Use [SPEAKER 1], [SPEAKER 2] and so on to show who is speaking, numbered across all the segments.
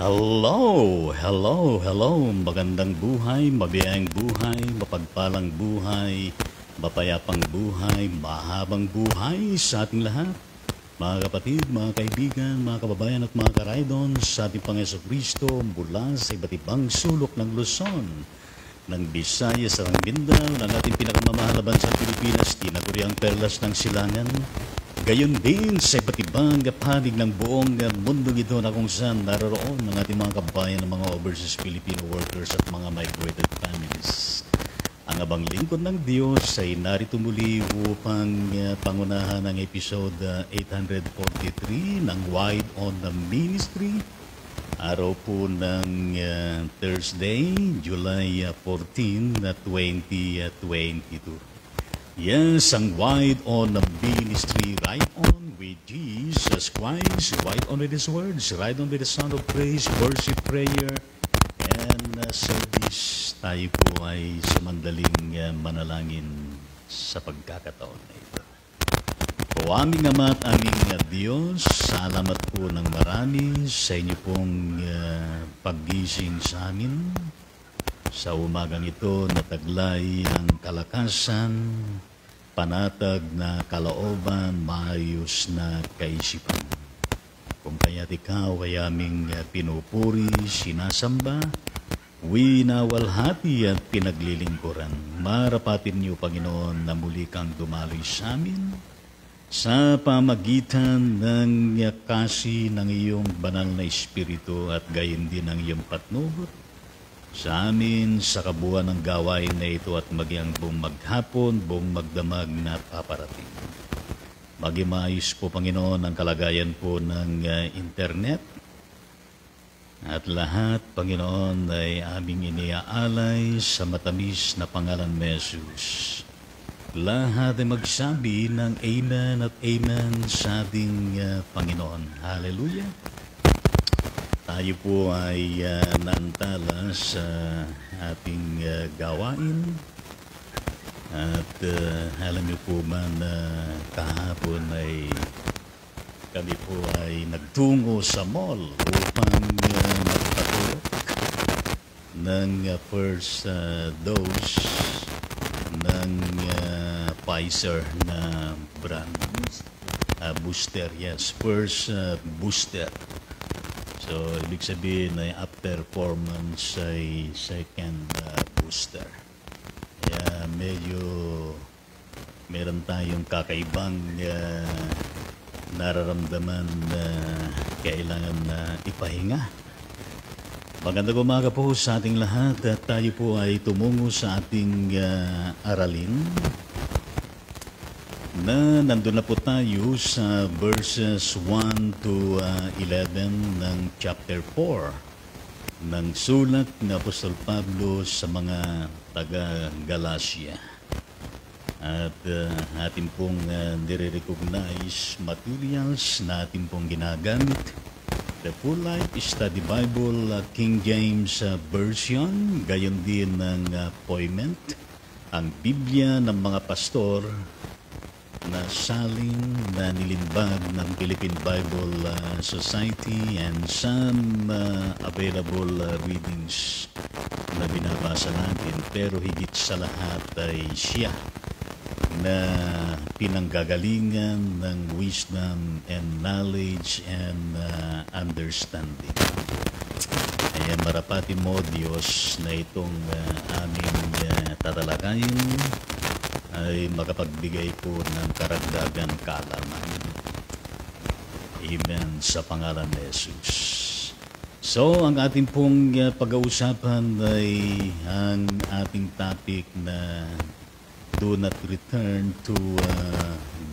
[SPEAKER 1] Hello, hello, hello. Magandang buhay, mabiyayang buhay, mapagpalang buhay, mapayapang buhay, mahabang buhay sa ating lahat. Mga kapatid, mga kaibigan, mga kababayan at mga karaydon sa ating Panginoon Kristo mula sa iba't ibang sulok ng Luzon, ng Visayas at ng Mindanao, ng ating pinakamamahalaban sa Pilipinas, tinaguriang perlas ng silangan. Gayon din sa iba't ibang panig ng buong mundo ito na kung saan naroroon ng ating mga kabayan ng mga overseas Filipino workers at mga migrated families. Ang abang lingkod ng Diyos ay narito muli upang pangunahan ang episode 843 ng Wide on the Ministry. Araw po ng Thursday, July 14, 2022. Yes, ang Wide on the Ministry, right on with Jesus Christ, right on with His words, right on with the sound of praise, worship, prayer, and service. Tayo po ay sumandaling manalangin sa pagkakataon na ito. O aming Ama at aming Diyos, salamat po ng marami sa inyo pong paggising sa amin. Sa umagang ito, nataglay ang kalakasan, panatag na kalooban, maayos na kaisipan. Kung kaya't ikaw ay aming pinupuri, sinasamba, winawalhati at pinaglilingkuran. Marapatin niyo, Panginoon, na muli kang dumaloy sa amin sa pamagitan ng kasi ng iyong banal na Espiritu at gayon din ng iyong patnubot sa amin sa kabuuan ng gawain na ito at maging buong maghapon, buong magdamag na paparating. Maging maayos po, Panginoon, ang kalagayan po ng internet. At lahat, Panginoon, ay aming iniaalay sa matamis na pangalan ni Jesus. Lahat ay magsabi ng Amen at Amen sa ating Panginoon. Hallelujah! Tayo po ay naantala sa ating gawain at alam niyo po ba na kahapon ay kami po ay nagtungo sa mall upang magpatulog ng first dose ng Pfizer na brand. Booster, yes, first booster. So, ibig sabihin ay after 4 months ay second booster. Kaya medyo meron tayong kakaibang nararamdaman na kailangan na ipahinga. Magandang umaga po sa ating lahat at tayo po ay tumungo sa ating aralin. Nandun na po tayo sa verses 1 to 11 ng chapter 4 ng sulat ng Apostol Pablo sa mga taga-Galacia. At atin pong nire-recognize materials na atin pong ginagamit. The Full Life Study Bible, King James Version, gayon din ng Poiment, ang Biblia ng mga pastor, na salin na nilimbag ng Philippine Bible Society and some available readings na binabasa natin. Pero higit sa lahat ay siya na pinanggagalingan ng wisdom and knowledge and understanding. Kaya marapatin mo, Diyos, na itong aming tatalakayin ay makapagbigay po ng karagdagan kaalaman. Amen sa pangalan ni Jesus. So, ang ating pong pag-uusapan ay ang ating topic na do not return to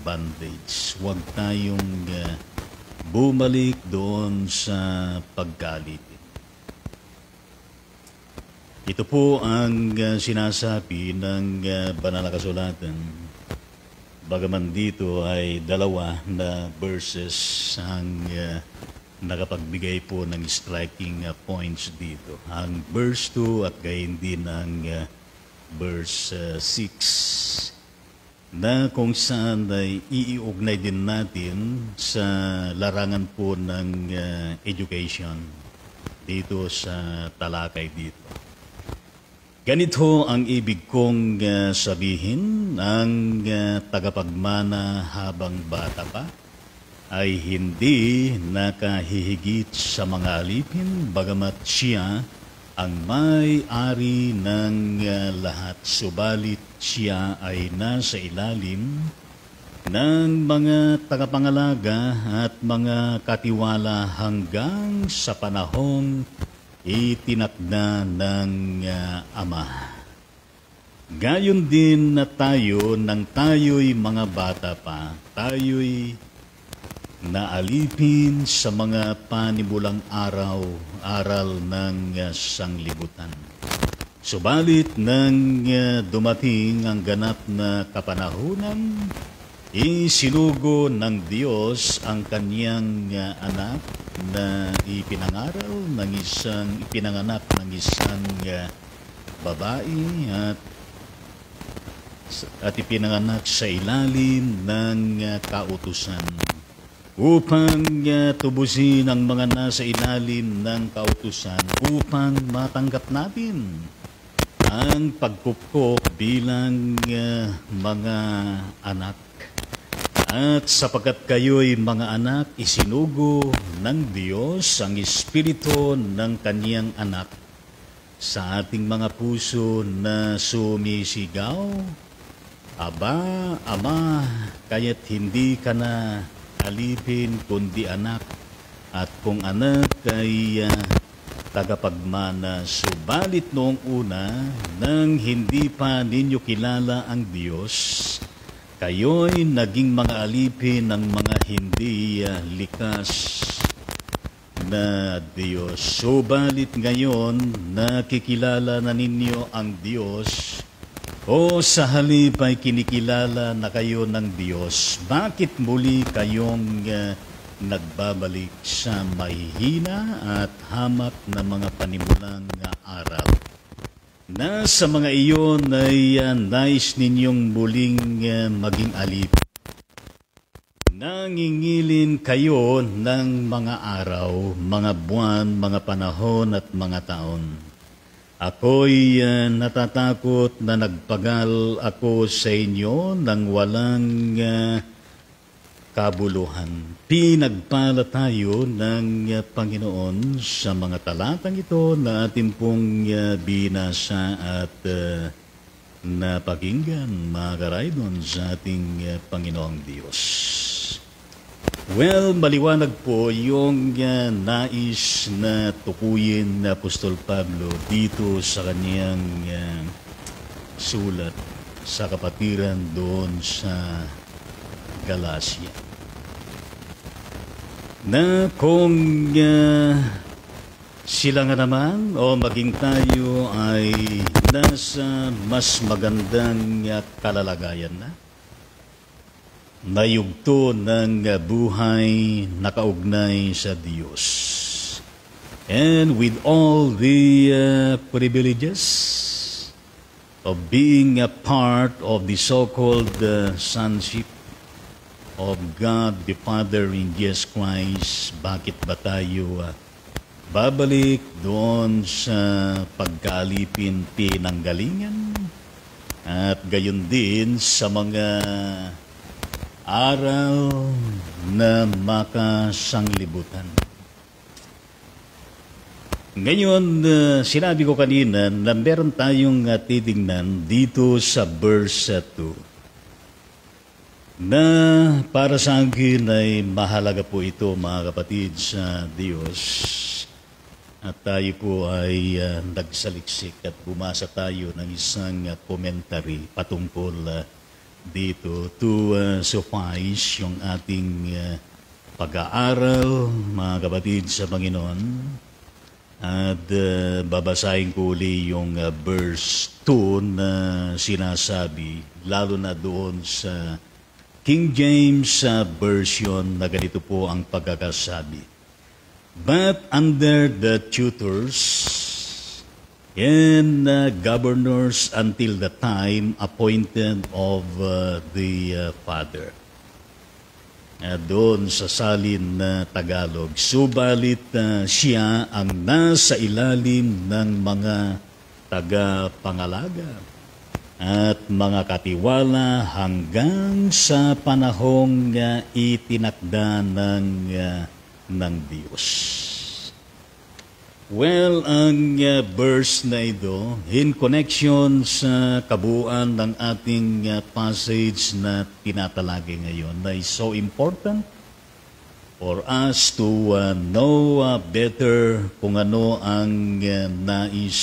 [SPEAKER 1] bondage. Huwag tayong bumalik doon sa paggalit. Ito po ang sinasabi ng banal na kasulatan. Bagaman dito ay dalawa na verses ang nakapagbigay po ng striking points dito. Ang verse 2 at gayon din ang verse 6 na kung saan ay iiugnay din natin sa larangan po ng education. dito sa talakay dito. Ganito ang ibig kong sabihin, ang tagapagmana habang bata pa ay hindi nakahihigit sa mga alipin, bagamat siya ang may-ari ng lahat. Subalit siya ay nasa ilalim ng mga tagapangalaga at mga katiwala hanggang sa panahong itinakda ng Ama. Gayon din na tayo, nang tayo'y mga bata pa, tayo'y naalipin sa mga panimulang aral ng sanglibutan. Subalit nang dumating ang ganap na kapanahunan, isinugo ng Diyos ang kanyang anak na ipinanganak ng isang babae at ipinanganak sa ilalim ng kautusan upang tubusin ang mga nasa ilalim ng kautusan upang matanggap natin ang pagpupok bilang mga anak. At sapagkat kayo'y mga anak, isinugo ng Diyos ang Espiritu ng Kanyang anak sa ating mga puso na sumisigaw, Aba, Ama, kaya't hindi ka na alipin kundi anak, at kung anak ay tagapagmana. Subalit noong una, nang hindi pa ninyo kilala ang Diyos, kayo'y naging mga alipin ng mga hindi likas na Diyos. Subalit ngayon, nakikilala na ninyo ang Diyos, o sa halip ay kinikilala na kayo ng Diyos, bakit muli kayong nagbabalik sa mahihina at hamak na mga panimulang aral? Na sa mga iyon ay nais ninyong muling maging alip. Nangingilin kayo ng mga araw, mga buwan, mga panahon at mga taon. Ako'y natatakot na nagpagal ako sa inyo nang walang kabuluhan. Pinagpala tayo ng Panginoon sa mga talatang ito na atin pong binasa at napakinggan, mga karaydon, sa ating Panginoong Diyos. Well, maliwanag po yung nais na tukuyin na Apostol Pablo dito sa kaniyang sulat sa kapatiran doon sa Galacia. Na kung sila nga naman o maging tayo ay nasa mas magandang kalalagayan na yugto ng buhay nakaugnay sa Diyos. And with all the privileges of being a part of the so-called sonship of God the Father in Jesus Christ, bakit ba tayo babalik doon sa pagkaalipin pinanggalingan at gayon din sa mga aral na makasanglibutan? Ngayon, sinabi ko kanina na meron tayong titingnan dito sa verse 2. Na para sa akin ay mahalaga po ito, mga kapatid, sa Diyos. At tayo po ay nagsaliksik at bumasa tayo ng isang commentary patungkol dito to suffice yung ating pag-aaral, mga kapatid, sa Panginoon. At babasahin ko uli yung verse 2 na sinasabi, lalo na doon sa King James Version, na ganito po ang pagkakasabi. But under the tutors and governors until the time appointed of the Father. doon sa salin na Tagalog. Subalit siya ang nasa ilalim ng mga tagapangalaga at mga katiwala hanggang sa panahong itinakda ng Diyos. Well, ang verse na ito, in connection sa kabuuan ng ating passage na tinatalagay ngayon, ay so important for us to know better kung ano ang nais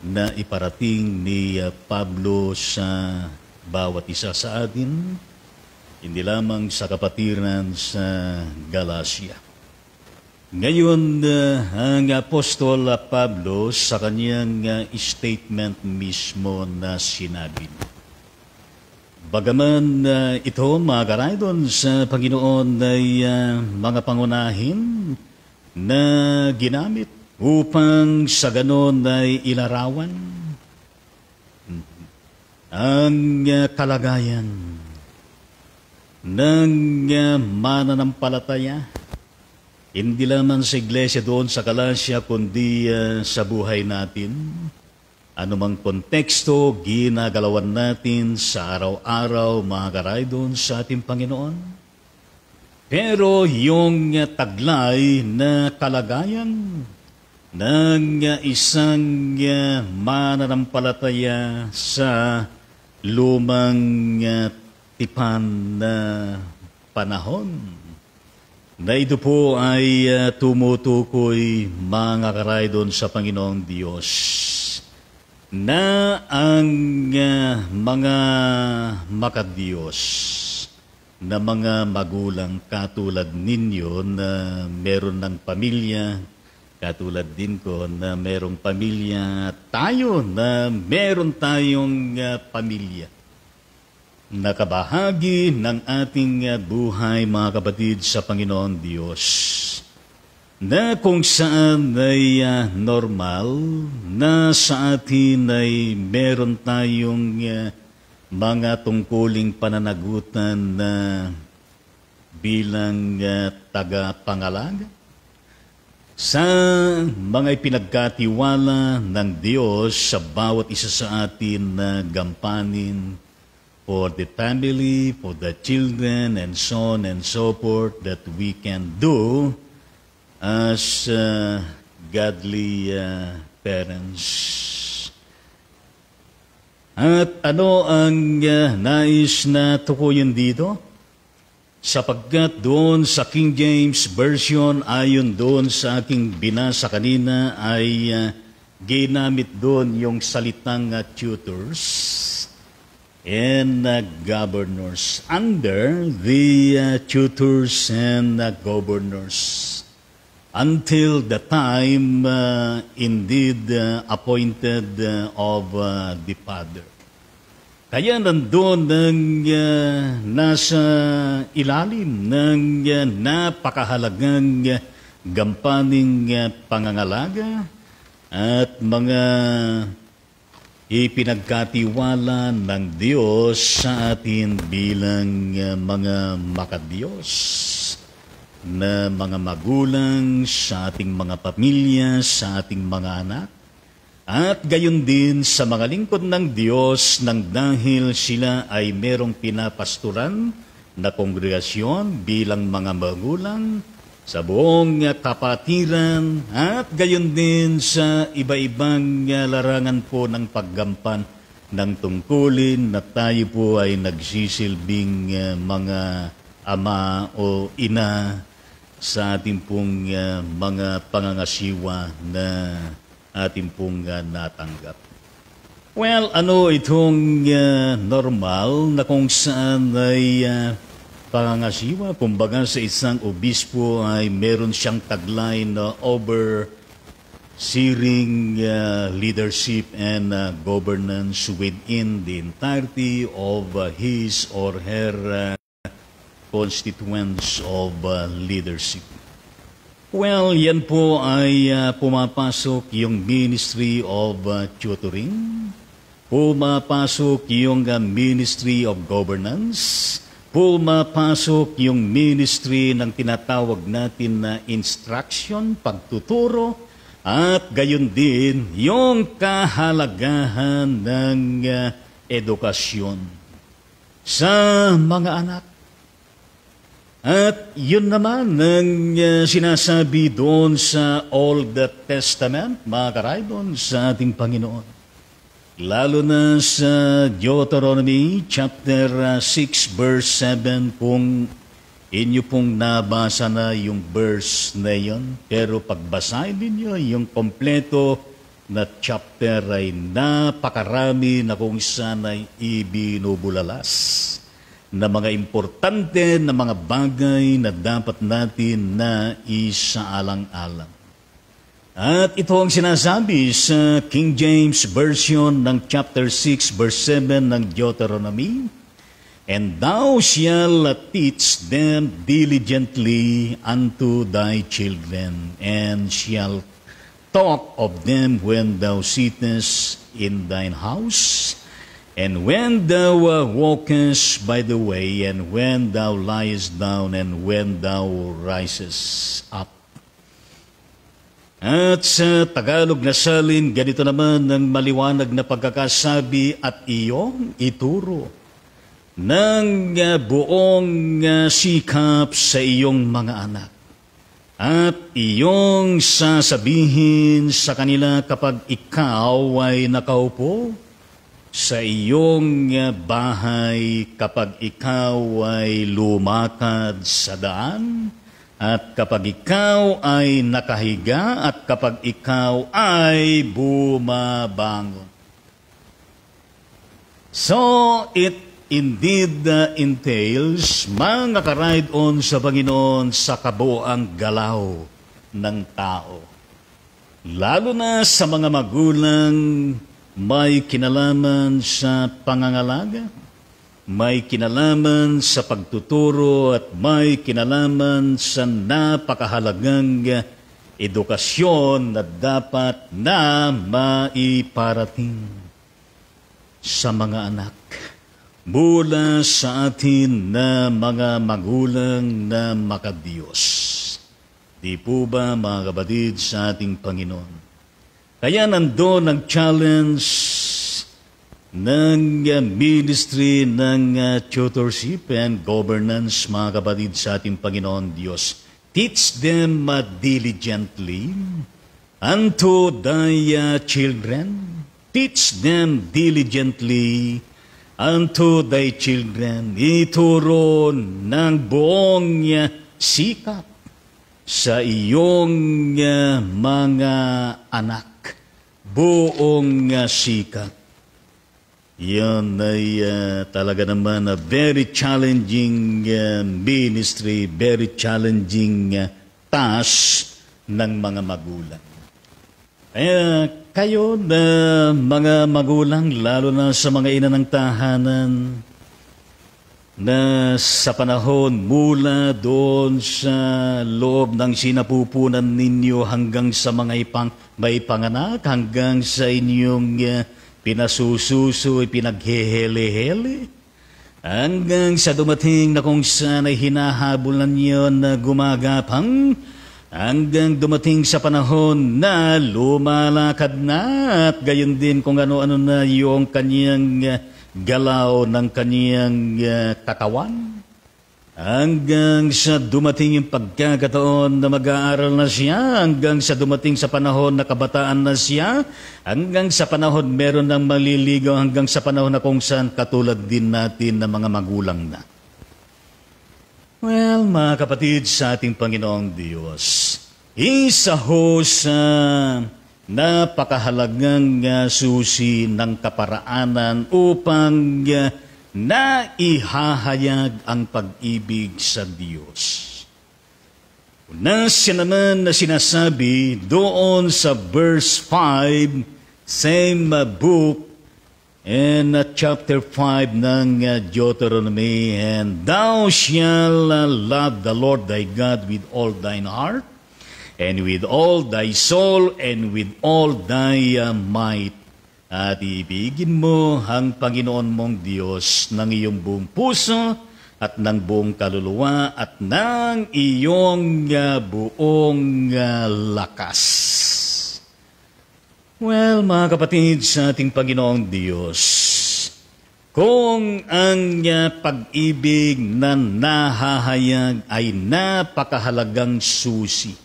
[SPEAKER 1] na iparating ni Pablo sa bawat isa sa atin, hindi lamang sa kapatiran sa Galacia. Ngayon, ang Apostol Pablo sa kanyang statement mismo na sinabi, bagaman ito, mga karaydon, sa Panginoon ay mga pangunahin na ginamit upang sa ganon ay ilarawan ang kalagayan ng mananampalataya, hindi lamang sa iglesia doon sa Galacia, kundi sa buhay natin. Anumang konteksto, ginagalawan natin sa araw-araw, mga karaydon, sa ating Panginoon. Pero yung taglay na kalagayan ng isang mananampalataya sa lumang tipan na panahon, na ito po ay tumutukoy, mga karaydon, sa Panginoong Diyos, na ang mga makadiyos na mga magulang katulad ninyo na meron ng pamilya, katulad din ko na merong pamilya, tayo na meron tayong pamilya, nakabahagi ng ating buhay, mga kapatid, sa Panginoon Diyos, na kung saan ay normal na sa atin ay meron tayong mga tungkuling pananagutan na bilang tagapangalaga sa mga ipinagkatiwala ng Diyos sa bawat isa sa atin na gampanin for the family, for the children, and so on and so forth, that we can do as godly parents. At ano ang nais na tukuyin dito? Sapagkat doon sa King James Version, ayon doon sa aking binasa kanina, ay ginamit doon yung salitang tutors and governors, under the tutors and governors, until the time indeed appointed of the Father. Kaya nandun ng nasa ilalim ng napakahalagang gampaning pangangalaga at mga ipinagkatiwala ng Diyos sa atin bilang mga makadiyos na mga magulang sa ating mga pamilya, sa ating mga anak, at gayon din sa mga lingkod ng Diyos nang dahil sila ay merong pinapasturan na kongregasyon bilang mga magulang sa buong kapatiran, at gayon din sa iba-ibang larangan po ng paggampan ng tungkulin na tayo po ay nagsisilbing mga ama o ina sa ating pong mga pangangasiwa na ating pong natanggap. Well, ano itong normal na kung saan ay pangangasiwa? Kumbaga sa isang obispo ay meron siyang taglay na overseeing leadership and governance within the entirety of his or her constituents of leadership. Well, yan po ay pumapasok yung Ministry of Tutoring, pumapasok yung Ministry of Governance, pumapasok yung ministry ng tinatawag natin na instruction, pagtuturo, at gayon din yung kahalagahan ng edukasyon sa mga anak. At yun naman ang sinasabi doon sa Old Testament, mga karaydon, sa ating Panginoon. Lalo na sa Deuteronomy chapter 6 verse 7, kung inyo pong nabasa na yung verse na yun, pero pagbasahin ninyo yung kompleto na chapter ay napakarami na kung saan ay ibinubulalas na mga importante na mga bagay na dapat natin na isaalang-alang. At ito ang sinasabi sa King James Version ng chapter 6 verse 7 ng Deuteronomy, "And thou shalt teach them diligently unto thy children, and shalt talk of them when thou sittest in thine house, and when thou walkest by the way, and when thou liest down, and when thou risest up." At sa Tagalog na salin, ganito naman ang maliwanag na pagkakasabi, "At iyong ituro ng buong sikap sa iyong mga anak. At iyong sasabihin sa kanila kapag ikaw ay nakaupo sa iyong bahay, kapag ikaw ay lumakad sa daan, at kapag ikaw ay nakahiga, at kapag ikaw ay bumabangon." So, it indeed entails, mga ka-ride-on sa Panginoon, sa kabuoang galaw ng tao. Lalo na sa mga magulang, may kinalaman sa pangangalaga, may kinalaman sa pagtuturo, at may kinalaman sa napakahalagang edukasyon na dapat na maiparating sa mga anak mula sa atin na mga magulang na makadiyos. Di po ba, mga kapatid, sa ating Panginoon? Kaya nandoon ang challenge ng ministry ng tutorship and governance, mga kapatid, sa ating Panginoon Diyos. Teach them diligently unto thy children. Teach them diligently unto thy children. Ituro ng buong sikap sa iyong mga anak. Buong sikap. Yan ay talaga naman a very challenging ministry, very challenging task ng mga magulang. Kaya kayo na mga magulang, lalo na sa mga ina ng tahanan, na sa panahon mula doon sa loob ng sinapupunan ninyo hanggang sa mga may panganak, hanggang sa inyong pinasususo, pinaghehele-hele, hanggang sa dumating na kung saan ay hinahabulan niyo na gumagapang, hanggang dumating sa panahon na lumalakad na, at gayon din kung ano-ano na yung kanyang galaw ng kanyang katawan, hanggang sa dumating yung pagkakataon na mag-aaral na siya, hanggang sa dumating sa panahon na kabataan na siya, hanggang sa panahon meron ng maliligaw, hanggang sa panahon na kung saan katulad din natin na mga magulang na. Well, mga kapatid, sa ating Panginoong Diyos, isa ho sa napakahalagang susi ng kaparaanan upang naihahayag ang pag-ibig sa Diyos. Una siya naman na sinasabi doon sa verse 5, same book, in chapter 5 ng Deuteronomy, "And thou shalt love the Lord thy God with all thine heart, and with all thy soul, and with all thy might." At ibigin mo ang Panginoon mong Diyos ng iyong buong puso, at ng buong kaluluwa at ng iyong buong lakas. Well, mga kapatid, sa ating Panginoong Diyos, kung ang pag-ibig na nahahayag ay napakahalagang susi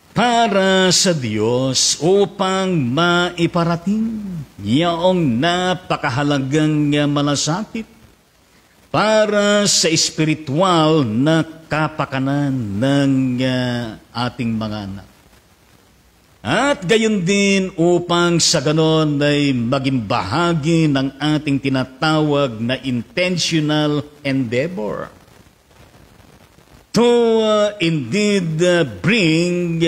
[SPEAKER 1] para sa Diyos upang maiparating iyong napakahalagang malasakit para sa espiritual na kapakanan ng ating mga anak. At gayon din upang sa ganon ay maging bahagi ng ating tinatawag na intentional endeavor to indeed bring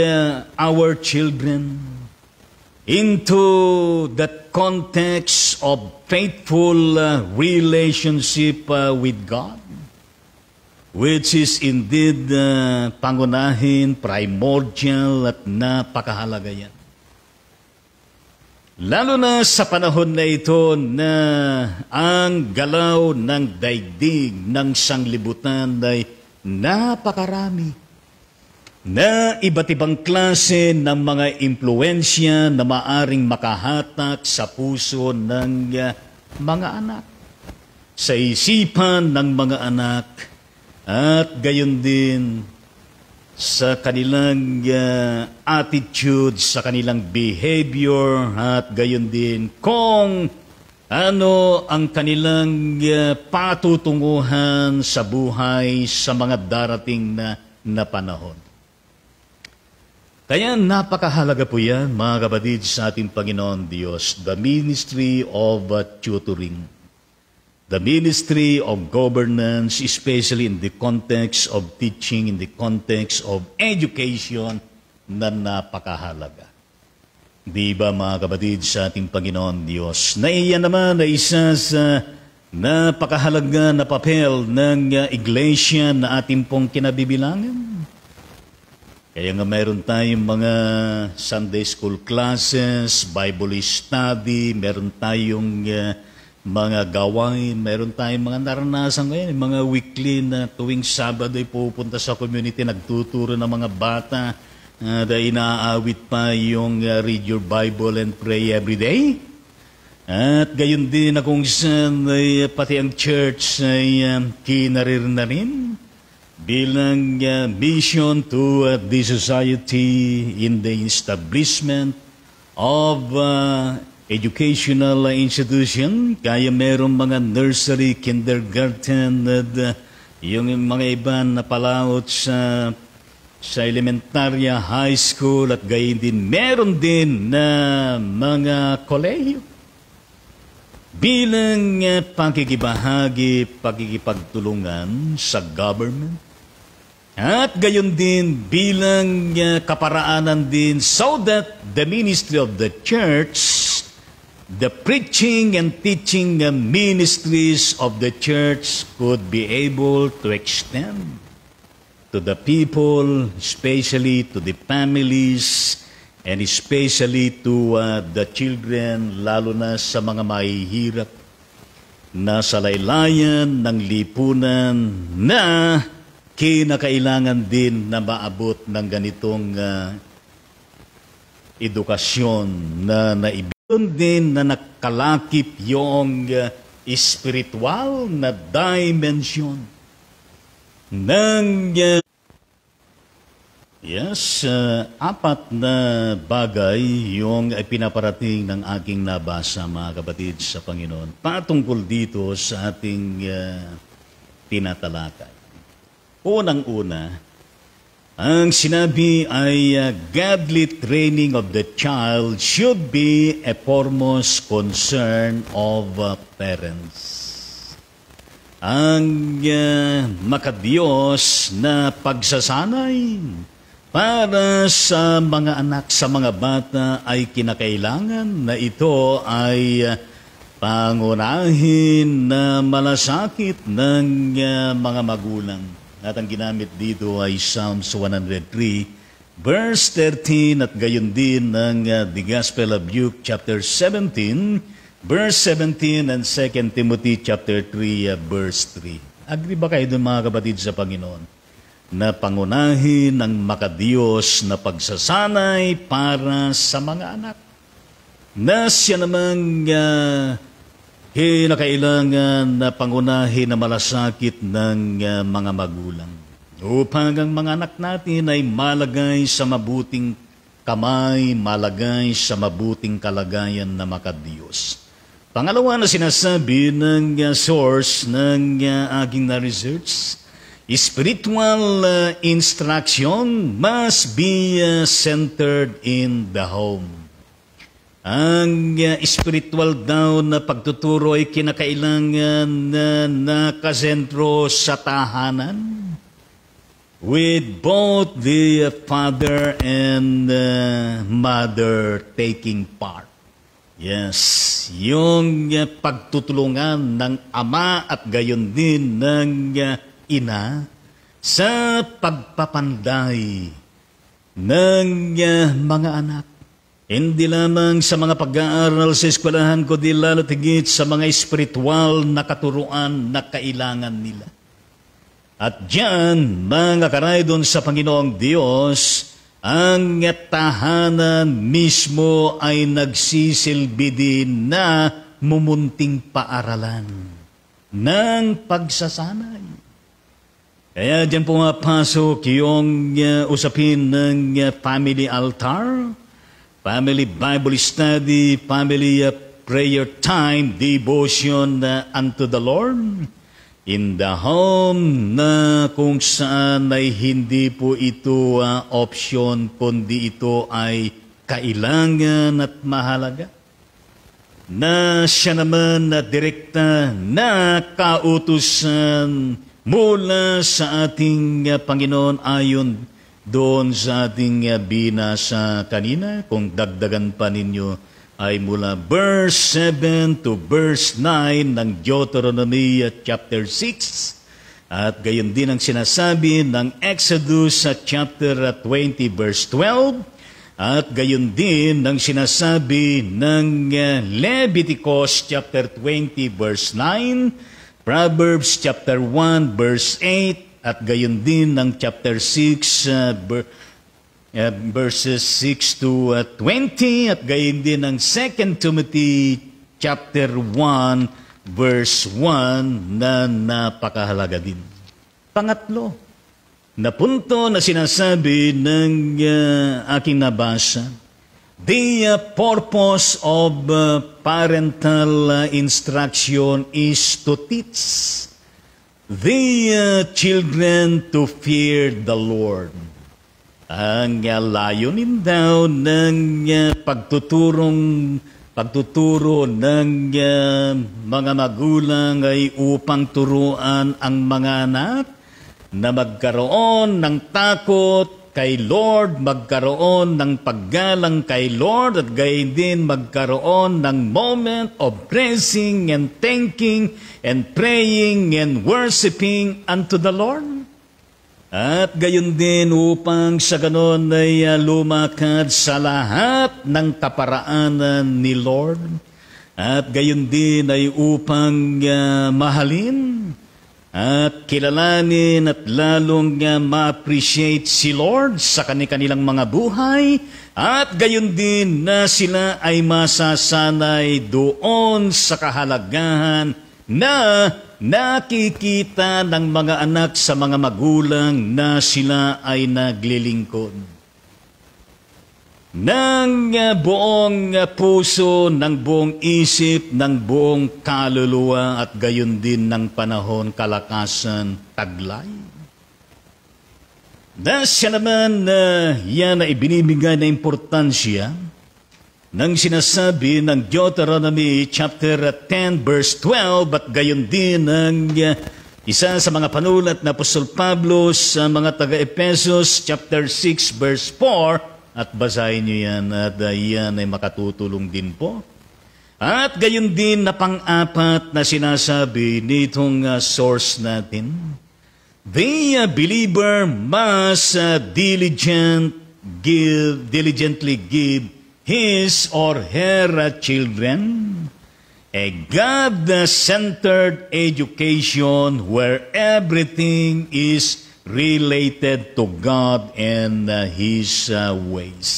[SPEAKER 1] our children into that context of faithful relationship with God, which is indeed pangunahin, primordial at napakahalaga yan. Lalo na sa panahon na ito na ang galaw ng daigdig ng sanglibutan ay napakarami na iba't ibang klase ng mga impluensya na maaring makahatak sa puso ng mga anak, sa isipan ng mga anak, at gayon din sa kanilang attitude, sa kanilang behavior, at gayon din kung ano ang kanilang patutunguhan sa buhay sa mga darating na panahon. Kaya napakahalaga po yan, mga kapatid, sa ating Panginoon Diyos, the ministry of tutoring, the ministry of governance, especially in the context of teaching, in the context of education, na napakahalaga. Di ba, mga kapatid, sa ating Panginoon Diyos, na iyan naman na isa sa napakahalaga na papel ng iglesia na ating pong kinabibilangan. Kaya nga mayroon tayong mga Sunday school classes, Bible study, meron tayong mga gawain, meron tayong mga naranasan ngayon, mga weekly na tuwing Sabado ay pupunta sa community, nagtuturo ng mga bata, na inaawit pa yung read your Bible and pray every day. At gayon din na kung saan ay pati ang church ay kinarir na rin bilang mission to the society in the establishment of educational institution. Kaya merong mga nursery, kindergarten, at yung mga iba na palaot sa elementarya, high school, at gayon din meron din na mga kolehiyo bilang pakikibahagi, pakikipagtulungan sa government. At gayon din bilang kaparaanan din so that the ministry of the church, the preaching and teaching ministries of the church could be able to extend to the people, especially to the families, and especially to the children, lalo na sa mga mahihirap na sa laylayan ng lipunan na kinakailangan din na maabot ng ganitong edukasyon na naibigyan din na nakalakip yung spiritual na dimension ng apat na bagay yung pinaparating ng aking nabasa, mga kapatid sa Panginoon, patungkol dito sa ating tinatalakay. Unang-una, ang sinabi ay godly training of the child should be a foremost concern of parents. Ang makadiyos na pagsasanay para sa mga anak, sa mga bata ay kinakailangan na ito ay pangunahin na malasakit ng mga magulang. At ang ginamit dito ay Psalms 103, verse 13, at gayon din ng the Gospel of Luke, chapter 17, verse 17, and 2 Timothy, chapter 3, verse 3. Agree ba kayo dun mga kapatid sa Panginoon? Na pangunahin ng makadiyos na pagsasanay para sa mga anak. Na siya namang kinakailangan na pangunahin na malasakit ng mga magulang. Upang ang mga anak natin ay malagay sa mabuting kamay, malagay sa mabuting kalagayan na makadiyos. Pangalawa na sinasabi ng source ng aking na-research, spiritual instruction must be centered in the home. Ang spiritual daw na pagtuturo ay kinakailangan na nakasentro sa tahanan with both the father and mother taking part. Yes, yung pagtutulungan ng ama at gayon din ng ina sa pagpapanday ng mga anak. Hindi lamang sa mga pag-aaral sa eskwelahan ko, di lalo tigit sa mga espiritual na katuruan na kailangan nila. At diyan, mga karaydon sa Panginoong Diyos, ang tahanan mismo ay nagsisilbi din na mumunting paaralan ng pagsasanay. Kaya diyan pumapasok yung usapin ng family altar, family Bible study, family prayer time, devotion unto the Lord, in the home na kung saan ay hindi po ito option, kundi ito ay kailangan at mahalaga. Na siya naman na direkta na kautusan mula sa ating Panginoon ayon doon sa ating binasa kanina. Kung dagdagan pa ninyo ay mula verse 7 to verse 9 ng Deuteronomy chapter 6. At gayon din ang sinasabi ng Exodus chapter 20 verse 12. At gayon din ang sinasabi ng Leviticus chapter 20 verse 9. Proverbs chapter 1 verse 8 at gayon din ng chapter 6 verses 6 to 20 at gayon din ng 2 Timothy chapter 1 verse 1 na napakahalaga din. Pangatlo, na punto na sinasabi ng aking nabasa, the purpose of parental instruction is to teach the children to fear the Lord. Ang layunin daw ng pagtuturo ng mga magulang ay upang turuan ang mga anak na magkaroon ng takot kay Lord, magkaroon ng paggalang kay Lord, at gayon din magkaroon ng moment of praising and thanking and praying and worshiping unto the Lord. At gayon din upang sa ganon ay lumakad sa lahat ng kaparaanan ni Lord. At gayon din ay upang mahalin at kilalanin at lalong ma-appreciate si Lord sa kanilang mga buhay, at gayon din na sila ay masasanay doon sa kahalagahan na nakikita ng mga anak sa mga magulang na sila ay naglilingkod ng buong puso, ng buong isip, ng buong kaluluwa, at gayon din ng panahon, kalakasan, taglay. Dahil siya naman yan ay binibigay na importansya ng sinasabi ng Deuteronomy chapter 10 verse 12, at gayon din ng isa sa mga panulat na Apostol Pablo sa mga taga-Epesos chapter 6 verse 4, at basahin niyo yan at yan ay makatutulong din po. At gayon din na pang-apat na sinasabi nitong source natin, the believer must diligently give his or her children A God-centered education where everything is related to God and His ways.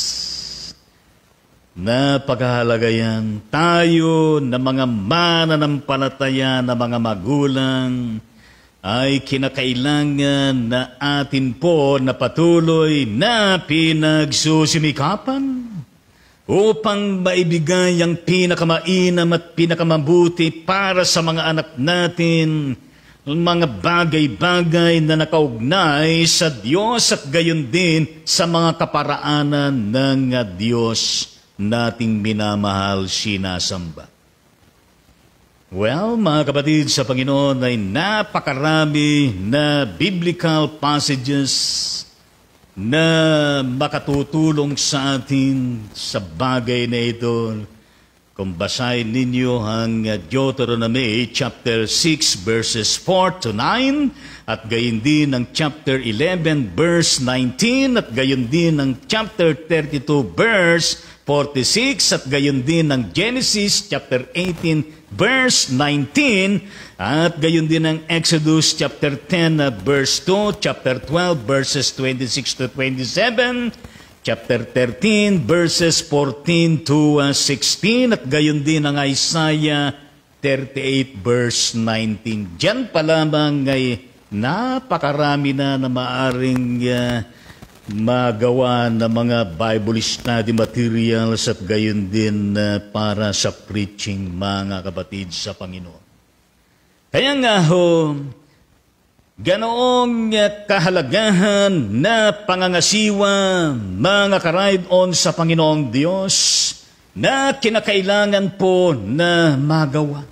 [SPEAKER 1] Napakahalaga yan. Tayo na mga mananampalataya na mga magulang ay kinakailangan na atin po na patuloy na pinagsusumikapan upang maibigay ang pinakamainam at pinakamabuti para sa mga anak natin, mga bagay-bagay na nakaugnay sa Diyos at gayon din sa mga kaparaanan ng Diyos nating minamahal, sinasamba. Well, mga kapatid sa Panginoon, ay napakarami na biblical passages na makatutulong sa atin sa bagay na ito. Kung basahin ninyo ang Deuteronomy chapter 6 verses 4 to 9 at gayon din ang chapter 11 verse 19 at gayon din ang chapter 32 verse 46 at gayon din ang Genesis chapter 18 verse 19 at gayon din ang Exodus chapter 10 verse 2, chapter 12 verses 26 to 27, chapter 13 verses 14 to 16 at gayon din ang Isaiah 38 verse 19. Diyan pa lamang ay napakarami na maaring magawa ng mga Bible study materials at gayon din para sa preaching, mga kapatid sa Panginoon. Kaya nga ho, ganoong kahalagahan na pangangasiwa, mga karaydon sa Panginoong Diyos, na kinakailangan po na magawa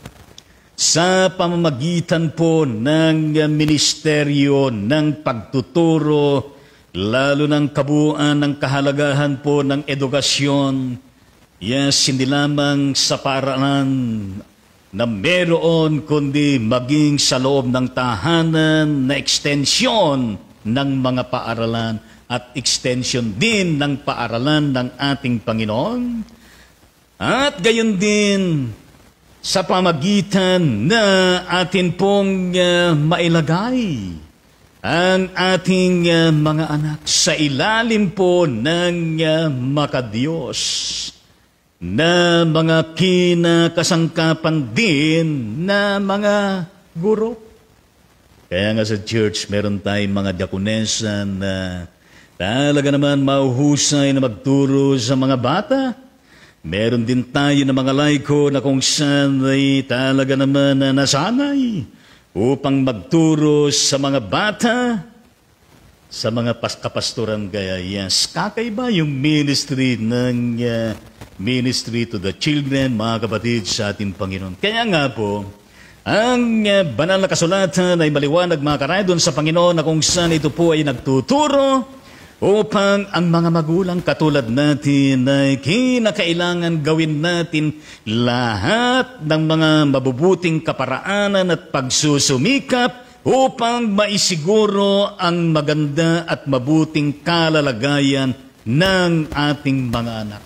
[SPEAKER 1] sa pamamagitan po ng ministeryo ng pagtuturo, lalo ng kabuuan ng kahalagahan po ng edukasyon. Yes, hindi lamang sa paaralan na meron, kundi maging sa loob ng tahanan na ekstensyon ng mga paaralan at ekstensyon din ng paaralan ng ating Panginoon. At gayon din sa pamagitan na atin pong mailagay ang ating mga anak sa ilalim po ng makadiyos na mga kinakasangkapan din na mga guro. Kaya nga sa church, meron tayong mga diakonesa na talaga naman mahuhusay na magturo sa mga bata. Meron din tayo na mga laiko na kung saan ay talaga naman na nasanay upang magturo sa mga bata, sa mga kapastoran. Kaya yes, kakaiba yung ministry ng ministry to the children, mga kapatid sa ating Panginoon. Kaya nga po, ang banal na kasulatan ay maliwanag, mga karaydon sa Panginoon, na kung saan ito po ay nagtuturo upang ang mga magulang katulad natin ay kinakailangan gawin natin lahat ng mga mabubuting kaparaanan at pagsusumikap upang maisiguro ang maganda at mabuting kalalagayan ng ating mga anak.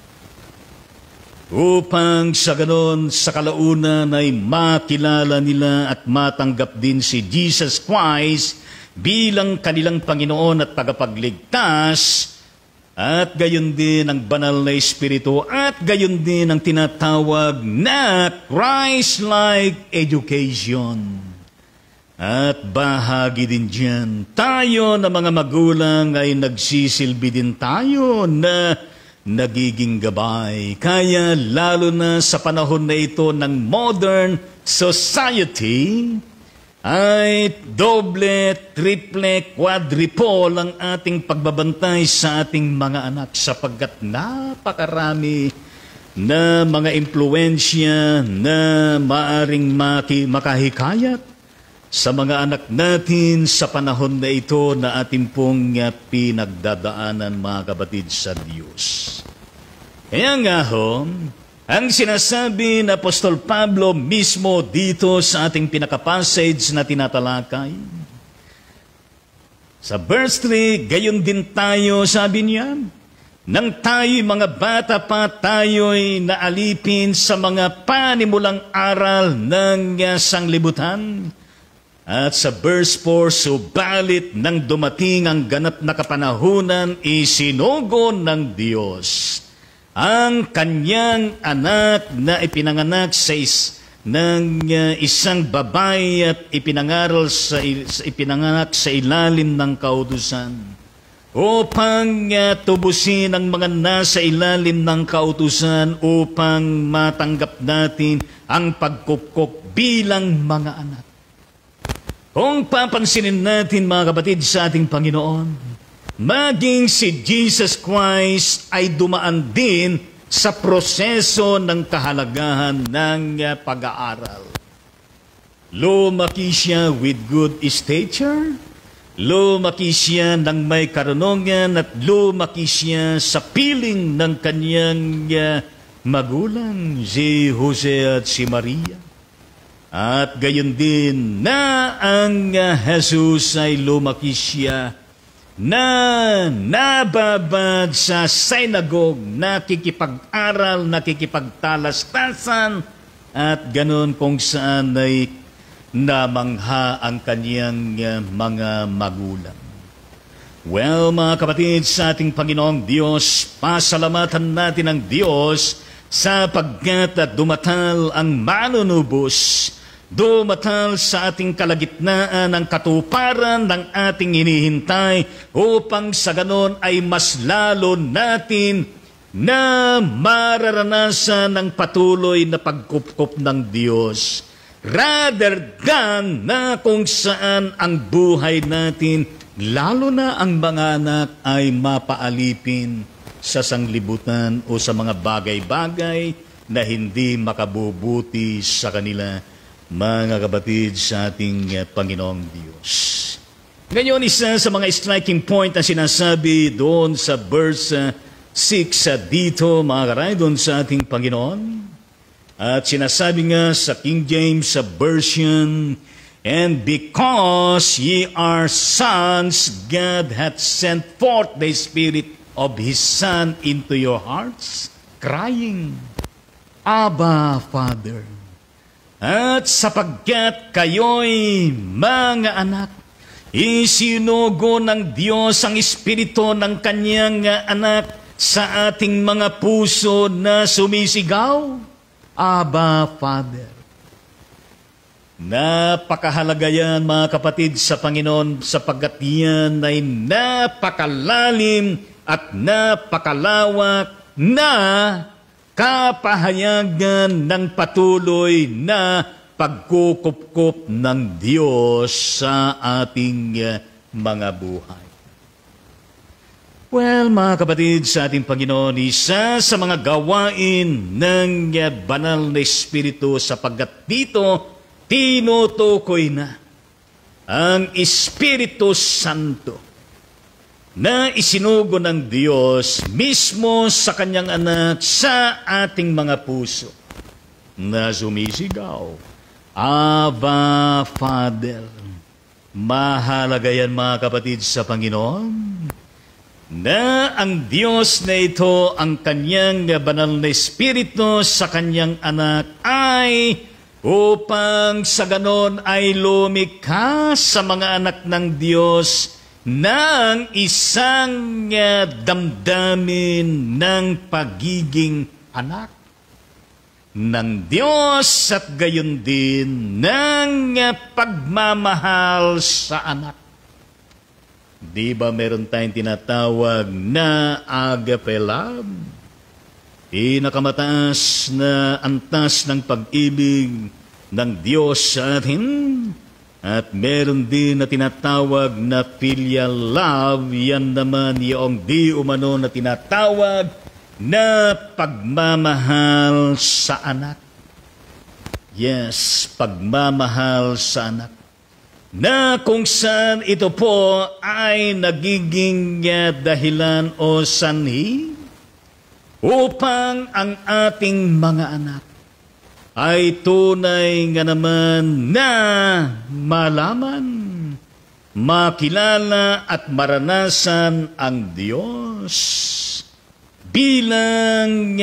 [SPEAKER 1] Upang sa ganon, sa kalaunan ay makilala nila at matanggap din si Jesus Christ bilang kanilang Panginoon at tagapagligtas, at gayon din ang banal na Espiritu, at gayon din ang tinatawag na Christ-like education. At bahagi din dyan, tayo na mga magulang ay nagsisilbi din tayo na nagiging gabay. Kaya lalo na sa panahon na ito ng modern society, ay doble, triple, quadruple ang ating pagbabantay sa ating mga anak sapagkat napakarami na mga impluensya na maaring makahikayat sa mga anak natin sa panahon na ito na ating pong pinagdadaanan, mga kapatid sa Diyos. Kaya nga ho, ang sinasabi na Apostol Pablo mismo dito sa ating pinaka-passage na tinatalakay, sa verse 3, gayon din tayo, sabi niya, Nang tayo'y mga bata pa, tayo'y naalipin sa mga panimulang aral ng sanglibutan. At sa verse 4, subalit nang dumating ang ganap na kapanahunan, isinugo ng Diyos ang kanyang anak na ipinanganak ng isang babae at ipinanganak sa ilalim ng kautusan upang tubusin ang mga nasa ilalim ng kautusan upang matanggap natin ang pagkupkop bilang mga anak. Kung papansinin natin mga kapatid sa ating Panginoon, maging si Jesus Christ ay dumaan din sa proseso ng kahalagahan ng pag-aaral. Lumaki siya with good stature, lumaki siya ng may karunungan, at lumaki siya sa piling ng kanyang magulang, si Jose at si Maria. At gayon din na ang Jesus ay lumaki siya na nababad sa synagogue, nakikipag-aral, nakikipagtalastasan, at ganon kung saan ay namangha ang kanyang mga magulang. Well, mga kapatid, sa ating Panginoong Diyos, pasalamatan natin ang Diyos sapagkat dumatal ang manunubos, dumatal sa ating kalagitnaan ang katuparan ng ating hinihintay upang sa ganon ay mas lalo natin na mararanasan ang patuloy na pagkupkop ng Diyos, rather than na kung saan ang buhay natin, lalo na ang mga anak, ay mapaalipin sa sanglibutan o sa mga bagay-bagay na hindi makabubuti sa kanila, mga kapatid sa ating Panginoong Diyos. Ngayon, isa sa mga striking point na sinasabi doon sa verse 6 dito, mga karay, doon sa ating Panginoon. At sinasabi nga sa King James Version, and because ye are sons, God hath sent forth the Spirit of His Son into your hearts, crying, Abba, Father. At sapagkat kayo'y mga anak, isinugo ng Diyos ang Espiritu ng Kanyang anak sa ating mga puso na sumisigaw, Abba, Father. Napakahalaga yan, mga kapatid, sa Panginoon, sapagkat yan ay napakalalim at napakalawak na kapahayagan ng patuloy na pagkukupkop ng Diyos sa ating mga buhay. Well, mga kapatid, sa ating Panginoon, isa sa mga gawain ng banal na Espiritu, sapagkat dito tinutukoy na ang Espiritu Santo na isinugo ng Diyos mismo sa Kanyang anak sa ating mga puso na sumisigaw, Abba, Father. Mahalaga yan, mga kapatid, sa Panginoon, na ang Diyos na ito, ang Kanyang banal na Espiritu sa Kanyang anak, ay upang sa ganon ay lumikha sa mga anak ng Diyos ng isang damdamin ng pagiging anak ng Diyos at gayon din ng pagmamahal sa anak. Di ba meron tayong tinatawag na agape love? Pinakamataas na antas ng pag-ibig ng Diyos sa atin. At meron din na tinatawag na filial love, yan naman yung di umano na tinatawag na pagmamahal sa anak. Yes, pagmamahal sa anak. Na kung saan ito po ay nagiging dahilan o sanhi upang ang ating mga anak ay tunay nga naman na malaman, makilala at maranasan ang Diyos. bilang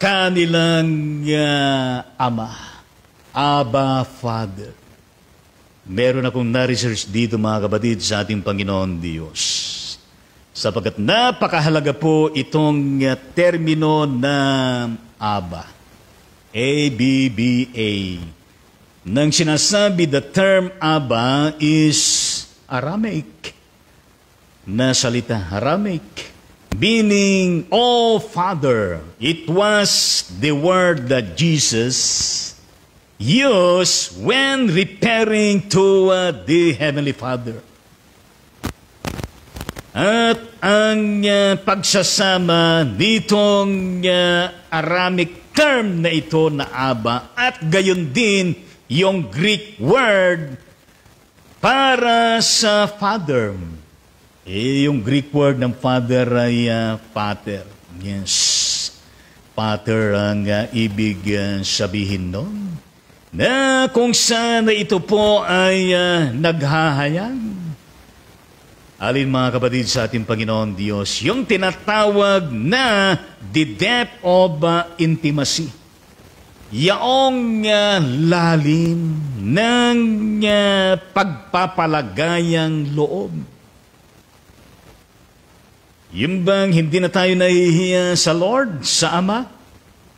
[SPEAKER 1] kanilang Ama. Abba, Father. Meron akong na-research dito mga kapatid sa ating Panginoon Diyos. Sapagkat napakahalaga po itong termino na Abba. A-B-B-A. Nang sinasabi, the term Abba is Aramaic na salita. Aramaic. Meaning, oh Father. It was the word that Jesus used when referring to the Heavenly Father. At ang pagsasama nitong Aramaic term na ito na Abba at gayon din yung Greek word para sa Father. Yung Greek word ng Father ay Pater. Yes. Pater ang ibig sabihin nun. Na kung saan ito po ay naghahayag. Alin mga kapatid sa ating Panginoon Diyos, yung tinatawag na the depth of intimacy. Yaong lalim ng pagpapalagayang loob. Yung bang hindi na tayo nahihiya sa Lord, sa Ama?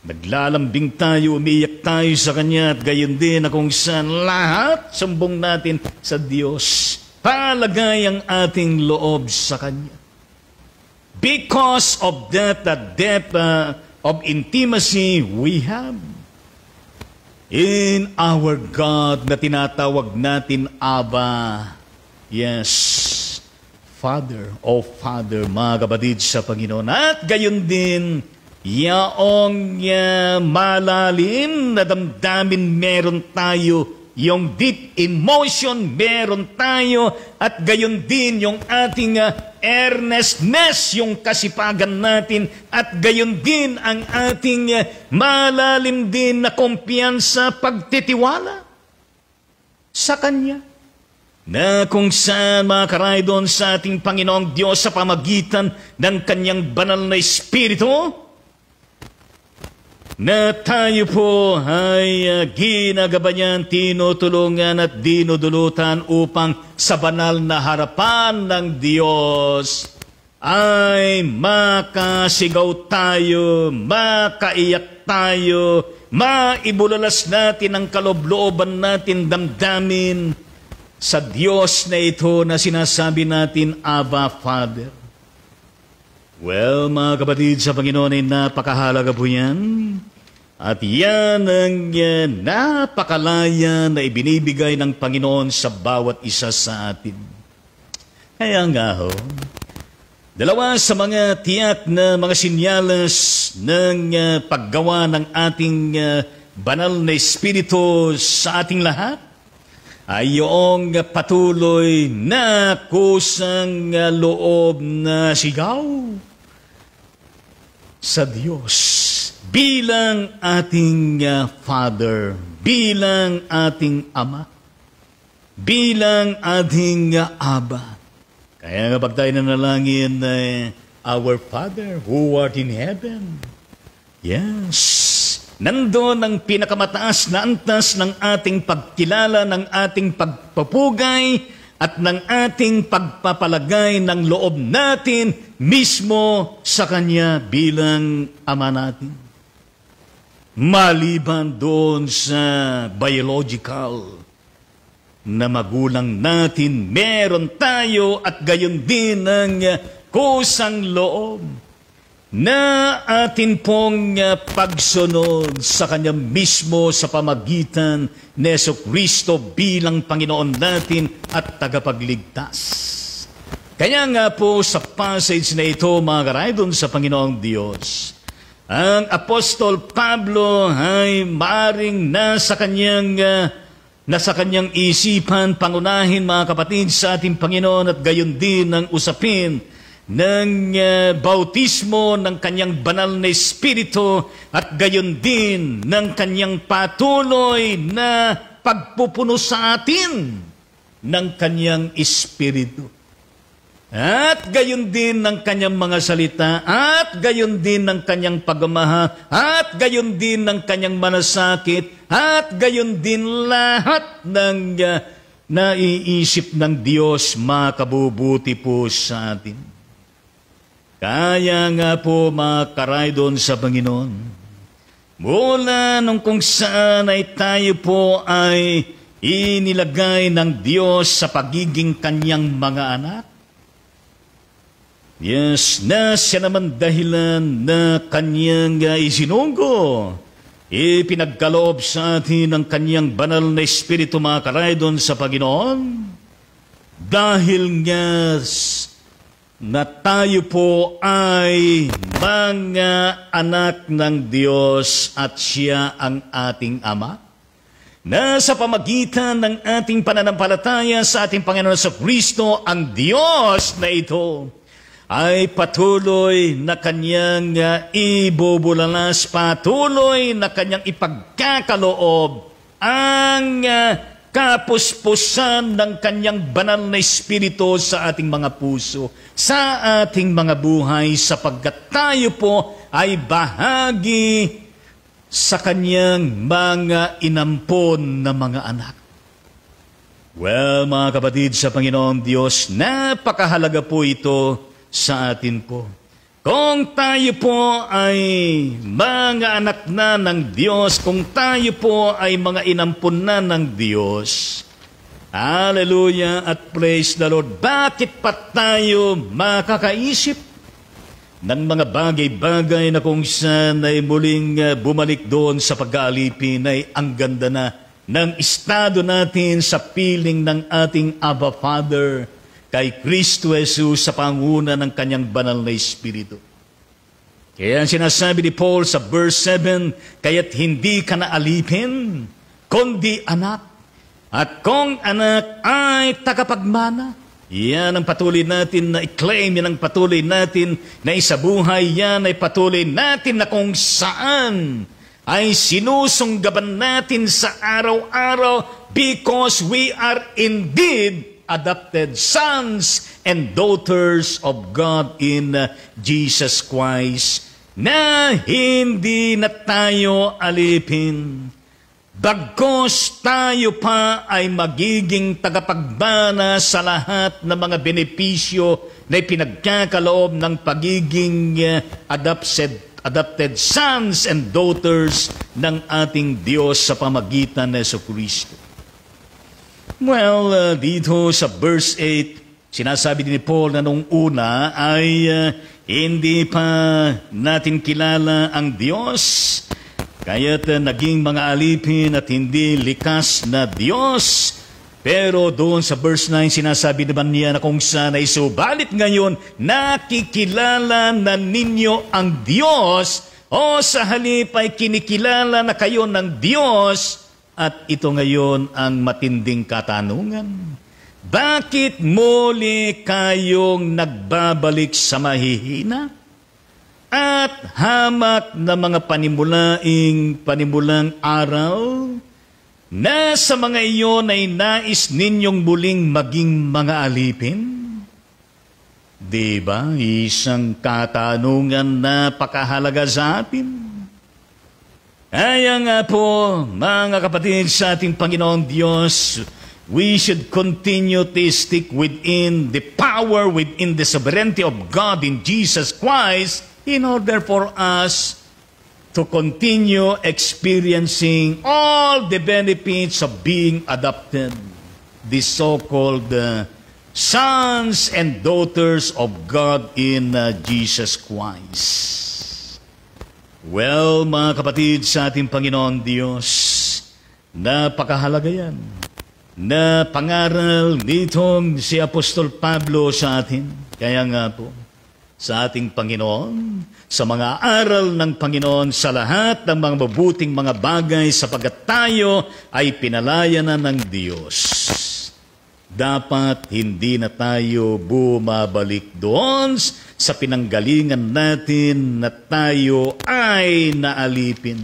[SPEAKER 1] Naglalambing tayo, umiyak tayo sa Kanya at gayon din na kung saan lahat sumbong natin sa Diyos. Palagay ang ating loob sa Kanya. Because of that depth of intimacy we have in our God na tinatawag natin Abba. Yes, Father, O Father, mga kapatid sa Panginoon. At gayon din, yaong malalim na damdamin meron tayo, yung deep emotion meron tayo, at gayon din yung ating earnestness, yung kasipagan natin, at gayon din ang ating malalim din na kumpiyansa, pagtitiwala sa Kanya. Na kung saan mga karaydon sa ating Panginoong Diyos sa pamagitan ng Kanyang banal na Espiritu, na tayo po ay ginagabanyan, tinutulungan at dinudulutan upang sa banal na harapan ng Diyos ay makasigaw tayo, makaiyak tayo, maibulalas natin ang kaloob-looban natin, damdamin sa Diyos na ito na sinasabi natin, Abba, Father. Well, mga kapatid sa Panginoon ay napakahalaga po yan. At yan ang napakalaya na ibinibigay ng Panginoon sa bawat isa sa atin. Kaya nga ho, dalawa sa mga tiyak na mga sinyalas ng paggawa ng ating banal na Espiritu sa ating lahat ay yung patuloy na kusang loob na sigaw sa Diyos bilang ating Father, bilang ating Ama, bilang ating Abba. Kaya nga pag tayo nanalangin, Our Father who art in heaven. Yes. Nandoon ang pinakamataas na antas ng ating pagkilala, ng ating pagpapugay, at ng ating pagpapalagay ng loob natin mismo sa Kanya bilang Ama natin. Maliban doon sa biological na magulang natin, meron tayo at gayon din ng kusang loob na atin pong pagsunod sa Kanya mismo sa pamagitan ni Jesucristo bilang Panginoon natin at tagapagligtas. Kaya nga po sa passage na ito, mga karaydon sa Panginoong Diyos, ang Apostol Pablo ay maaring nasa kanyang isipan, pangunahin mga kapatid sa ating Panginoon at gayon din ang usapin ng bautismo ng kanyang banal na Espiritu at gayon din ng kanyang patuloy na pagpupuno sa atin ng kanyang Espiritu. At gayon din ng kanyang mga salita, at gayon din ng kanyang pagmamahal, at gayon din ng kanyang malasakit, at gayon din lahat ng naiisip ng Diyos makabubuti po sa atin. Kaya nga po mga karaydon sa Panginoon, mula nung kung saan ay tayo po ay inilagay ng Diyos sa pagiging kanyang mga anak. Yes, na siya naman dahilan na kanyang isinunggo. Ipinagkaloob sa atin ng kanyang banal na Espiritu mga karaydon sa Panginoon. Dahil nga na tayo po ay mga anak ng Diyos at siya ang ating Ama. Na sa pamagitan ng ating pananampalataya sa ating Panginoon sa Kristo, ang Diyos na ito ay patuloy na kanyang ibubulalas, patuloy na kanyang ipagkakaloob ang kapuspusan ng kanyang banal na Espiritu sa ating mga puso, sa ating mga buhay, sapagkat tayo po ay bahagi sa kanyang mga inampon na mga anak. Well, mga kapatid sa Panginoon Diyos, napakahalaga po ito sa atin po. Kung tayo po ay mga anak na ng Diyos, kung tayo po ay mga inampun na ng Diyos, hallelujah at praise the Lord, bakit pa tayo makakaisip ng mga bagay-bagay na kung saan ay muling bumalik doon sa pag-aalipin ay ang ganda na ng estado natin sa piling ng ating Abba Father kay Kristo Jesus sa panguna ng kanyang banal na Espiritu. Kaya ang sinasabi ni Paul sa verse 7, kaya't hindi ka na alipin, kundi anak. At kung anak ay tagapagmana, yan ang patuloy natin na i-claim, yan ang patuloy natin na isabuhay, yan ay patuloy natin na kung saan ay sinusunggaban natin sa araw-araw because we are indeed adopted sons and daughters of God in Jesus Christ, na hindi na tayo alipin. Bagkos tayo pa ay magiging tagapagbana sa lahat ng mga benepisyo na ipinagkakaloob ng pagiging adopted sons and daughters ng ating Diyos sa pamagitan ng Jesucristo. Well, dito sa verse 8, sinasabi din ni Paul na nung una ay hindi pa natin kilala ang Diyos, kaya't naging mga alipin at hindi likas na Diyos. Pero doon sa verse 9, sinasabi naman niya na kung saan ay subalit ngayon, nakikilala na ninyo ang Diyos, o sa halip ay kinikilala na kayo ng Diyos. At ito ngayon ang matinding katanungan. Bakit muli kayong nagbabalik sa mahihina? At hamak na mga panimulang araw, na sa mga iyon ay nais ninyong muling maging mga alipin? Diba? Isang katanungan na napakahalaga sa atin. Kaya nga po, mga kapatid sa ating Panginoon Diyos, we should continue to stick within the power, within the sovereignty of God in Jesus Christ in order for us to continue experiencing all the benefits of being adopted, the so-called sons and daughters of God in Jesus Christ. Well, mga kapatid sa ating Panginoon Diyos, napakahalaga yan. Na pangaral nitong si Apostol Pablo sa atin. Kaya nga po, sa ating Panginoon, sa mga aral ng Panginoon, sa lahat ng mga mabuting mga bagay, sapagkat tayo ay pinalaya na ng Diyos. Dapat hindi na tayo bumabalik doon sa pinanggalingan natin na tayo ay naalipin,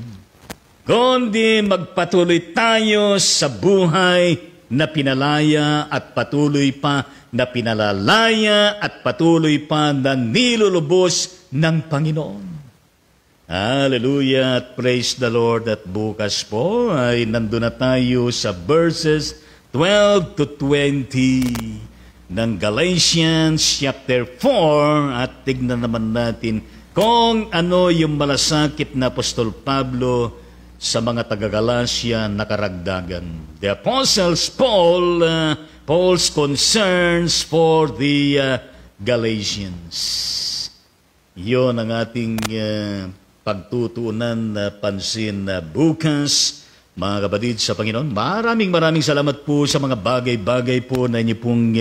[SPEAKER 1] kundi magpatuloy tayo sa buhay na pinalaya at patuloy pa na pinalalaya at patuloy pa na nilulubos ng Panginoon. Hallelujah at praise the Lord. At bukas po ay nandun na tayo sa verses 12 to 20 ng Galatians chapter 4 at tignan naman natin kung ano yung malasakit na Apostol Pablo sa mga taga-Galacia na karagdagan. The Apostles Paul's concerns for the Galatians. Yun ang ating pagtutuunan na pansin na bukas, mga kapatid sa Panginoon. Maraming salamat po sa mga bagay-bagay po na inyo pong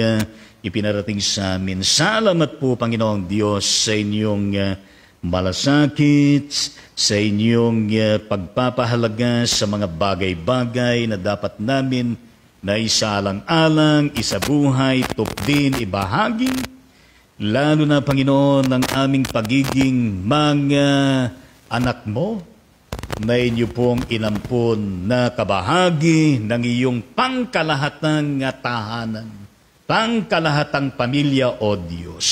[SPEAKER 1] ipinarating sa amin. Salamat po, Panginoong Diyos, sa inyong malasakit, sa inyong pagpapahalaga sa mga bagay-bagay na dapat namin na isaalang-alang, isabuhay, tupdin, ibahagi. Lalo na, Panginoon, ang aming pagiging mga anak mo na inyo pong inampon na kabahagi ng iyong pangkalahatang tahanan, pangkalahatang pamilya, O Diyos.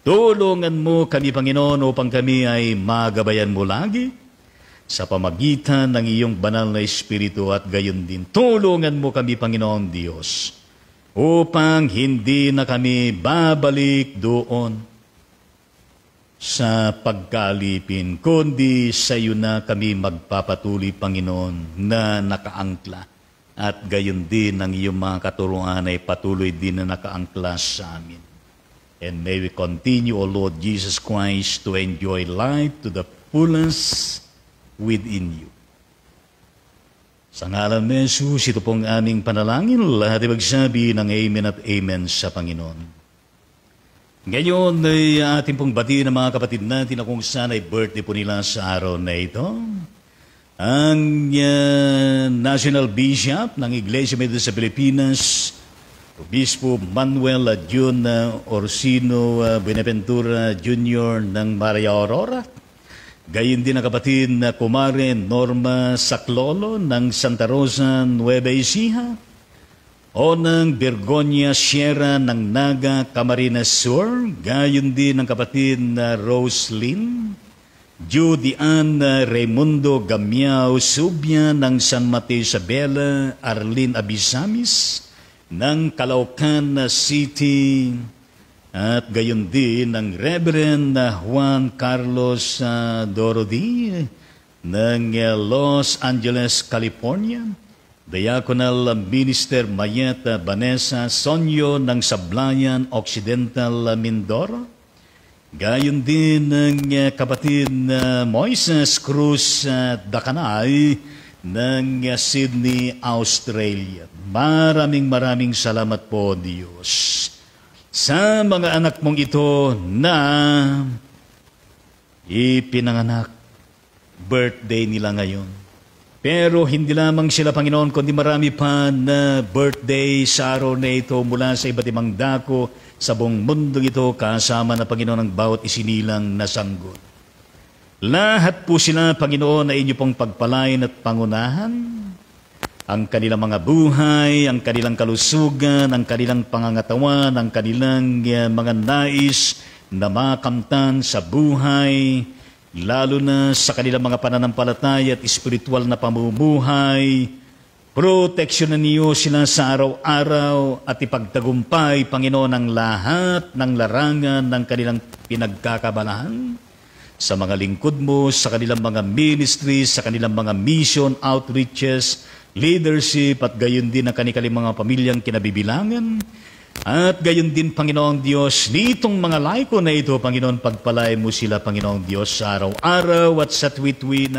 [SPEAKER 1] Tulungan mo kami, Panginoon, upang kami ay magabayan mo lagi sa pamagitan ng iyong banal na Espiritu at gayon din. Tulungan mo kami, Panginoon Diyos, upang hindi na kami babalik doon sa pagkalipin, kundi sa iyo na kami magpapatuloy, Panginoon, na nakaangkla. At gayon din ang iyong mga katuruan ay patuloy din na nakaangkla sa amin. And may we continue, O Lord Jesus Christ, to enjoy life to the fullest within you. Sa ngalan ni Jesus, ito pong aming panalangin. Lahat ay magsabi ng Amen at Amen sa Panginoon. Ngayon ay ating pong batiin ng mga kapatid natin na kung saan ay birthday po nila sa araw na ito. Ang National Bishop ng Iglesia Methodist sa Pilipinas, Obispo Manuel Jun Orsino Buenaventura Jr. ng Maria Aurora. Gayon din ang kapatid na Kumare Norma Saclolo ng Santa Rosa, Nueva Ecija. O ng Bergonia Sierra ng Naga, Camarines Sur. Gayon din ang kapatid na Rose Lynn. Judy Ann Raimundo Gamiao Subia ng San Mateo Isabela, Arlene Abisamis ng Calaucan City, at gayon din ng Reverend Juan Carlos Dorodi ng Los Angeles, California, Diaconal Minister Mayeta Vanessa Sonyo ng Sablayan Occidental, Mindoro, gayon din ng kapatid Moises Cruz Dakanay ng Sydney, Australia. Maraming salamat po, Diyos, sa mga anak mong ito na ipinanganak, birthday nila ngayon. Pero hindi lamang sila, Panginoon, kundi marami pa na birthday sa araw na ito mula sa iba't ibang dako sa buong mundo ito, kasama na, Panginoon, ang bawat isinilang na sanggol. Lahat po sila, Panginoon, ay inyo pong pagpalain at pangunahan. Ang kanilang mga buhay, ang kanilang kalusugan, ang kanilang pangangatawan, ang kanilang mga nais na makamtan sa buhay, lalo na sa kanilang mga pananampalataya at espiritual na pamumuhay. Proteksyonan niyo sila sa araw-araw at ipagtagumpay, Panginoon, ang lahat ng larangan ng kanilang pinagkakabalahan sa mga lingkod mo, sa kanilang mga ministries, sa kanilang mga mission, outreaches, leadership, at gayon din ang kanilang mga pamilyang kinabibilangan. At gayon din, Panginoong Diyos, nitong mga laiko na ito, Panginoon, pagpalain mo sila, Panginoong Diyos, sa araw-araw at sa tuwi-tuwi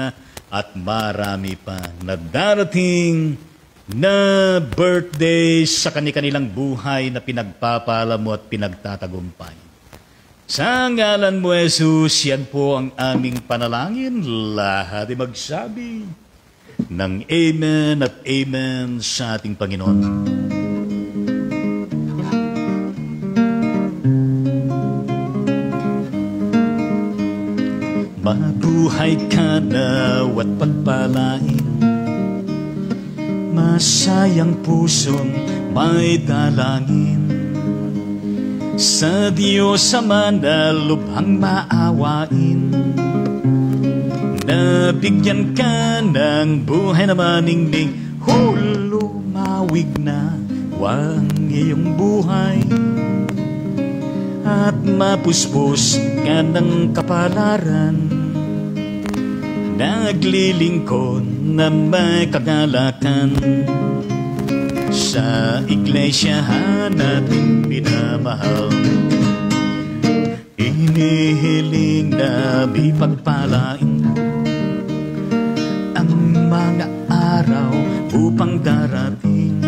[SPEAKER 1] at marami pa na darating na birthday sa kanilang buhay na pinagpapala mo at pinagtatagumpay. Sa ngalan mo, Jesus, yan po ang aming panalangin. Lahat ay magsabi ng Amen at Amen sa ating Panginoon. Mabuhay ka nawat pagpalain, masayang pusong may dalangin. Sa Diyos Ama na lubhang maawain, nabigyan ka ng buhay na maningning, lumawig na wang iyong buhay, at mapuspos ka ng kapalaran. Naglilingkod na may kagalakan, sa iglesia natin pinamahal. Inihiling na ipagpalain ang mga araw upang darating.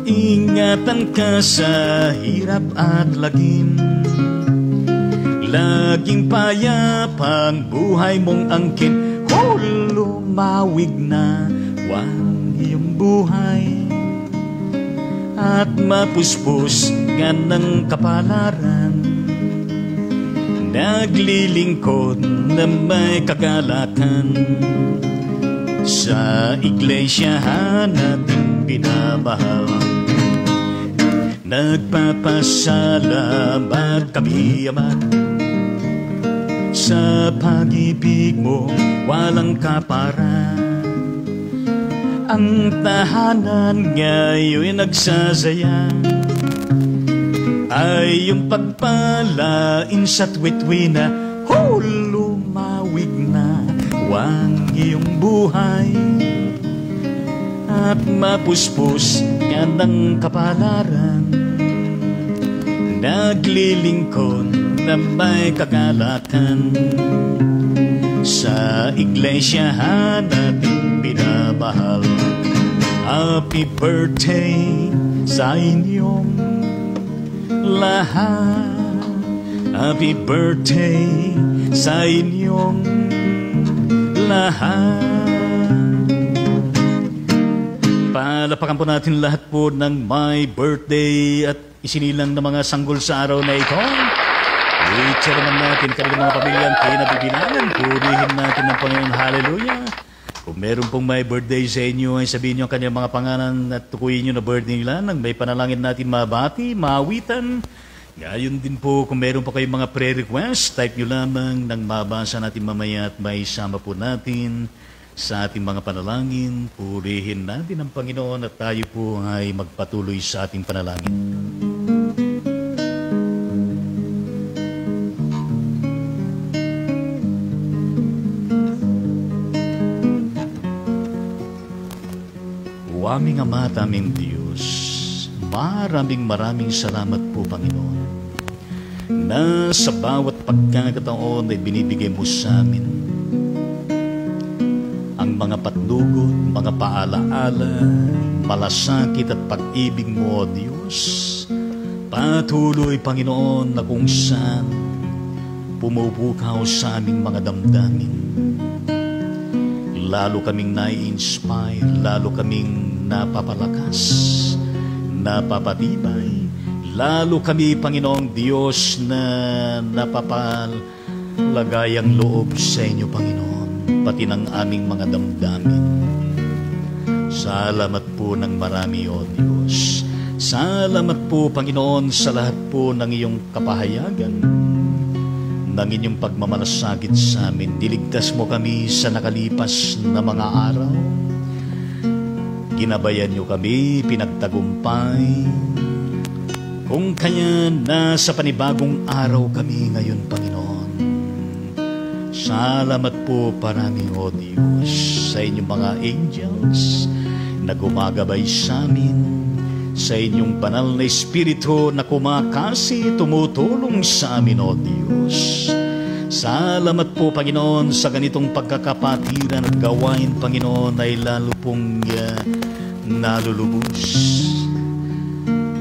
[SPEAKER 1] Ingatan ka sa hirap at lagim, laging payapang buhay mong angkin. Lumawig na wang iyong buhay, at mapuspos ka ng kapalaran. Naglilingkod na may kagalakan, sa iglesia natin pinamahal. Nagpapasalamat kami, Ama, sa pag-ibig mo walang kapara. Ang tahanan ngayon nagsasaya, ay yung pagpalain sa tuwi-tuwi na lumawig na wang iyong buhay, at mapuspos ka ng kapalaran. Naglilingkod na may kagalakan, sa iglesia natin pinamahal. Happy birthday sa inyong lahat, happy birthday sa inyong lahat. Palapakan po natin lahat po ng my birthday at isinilang na mga sanggol sa araw na ito. I-cheer naman natin kanilang mga pamilyang kinabibilangan. Purihin natin ng Panginoon. Hallelujah. Kung meron pong may birthday sa inyo, ay sabihin nyo ang kanilang mga pangalan at tukuyin nyo na birthday nila nang may panalangin natin mabati, maawitan. Gayon din po, kung meron pa kayong mga prayer request, type nyo lamang nang mabasa natin mamaya at may sama po natin sa ating mga panalangin. Purihin natin ang Panginoon at tayo po ay magpatuloy sa ating panalangin. Aming Ama at aming Diyos, maraming salamat po, Panginoon, na sa bawat pagkakataon ay binibigay mo sa amin ang mga patnugod, mga paalaala, malasakit at pag-ibig mo, Diyos. Patuloy, Panginoon, na kung saan pumupukaw sa aming mga damdamin. Lalo kaming nai-inspire, lalo kaming napapalakas, napapatibay, lalo kami, Panginoong Diyos, na napapalagay ang loob sa inyo, Panginoon, pati ng aming mga damdamin. Salamat po ng marami, O Diyos. Salamat po, Panginoon, sa lahat po ng iyong kapahayagan, ng inyong pagmamalasakit sa amin. Diligtas mo kami sa nakalipas na mga araw. Ginabayan niyo kami, pinagtagumpay. Kung kaya nasa panibagong araw kami ngayon, Panginoon. Salamat po parami, O Diyos, sa inyong mga angels na gumagabay sa amin, sa inyong banal na Espiritu na kumakasi, tumutulong sa amin, O Diyos. Salamat po, Panginoon, sa ganitong pagkakapatiran at gawain, Panginoon, ay lalo pong nalulubos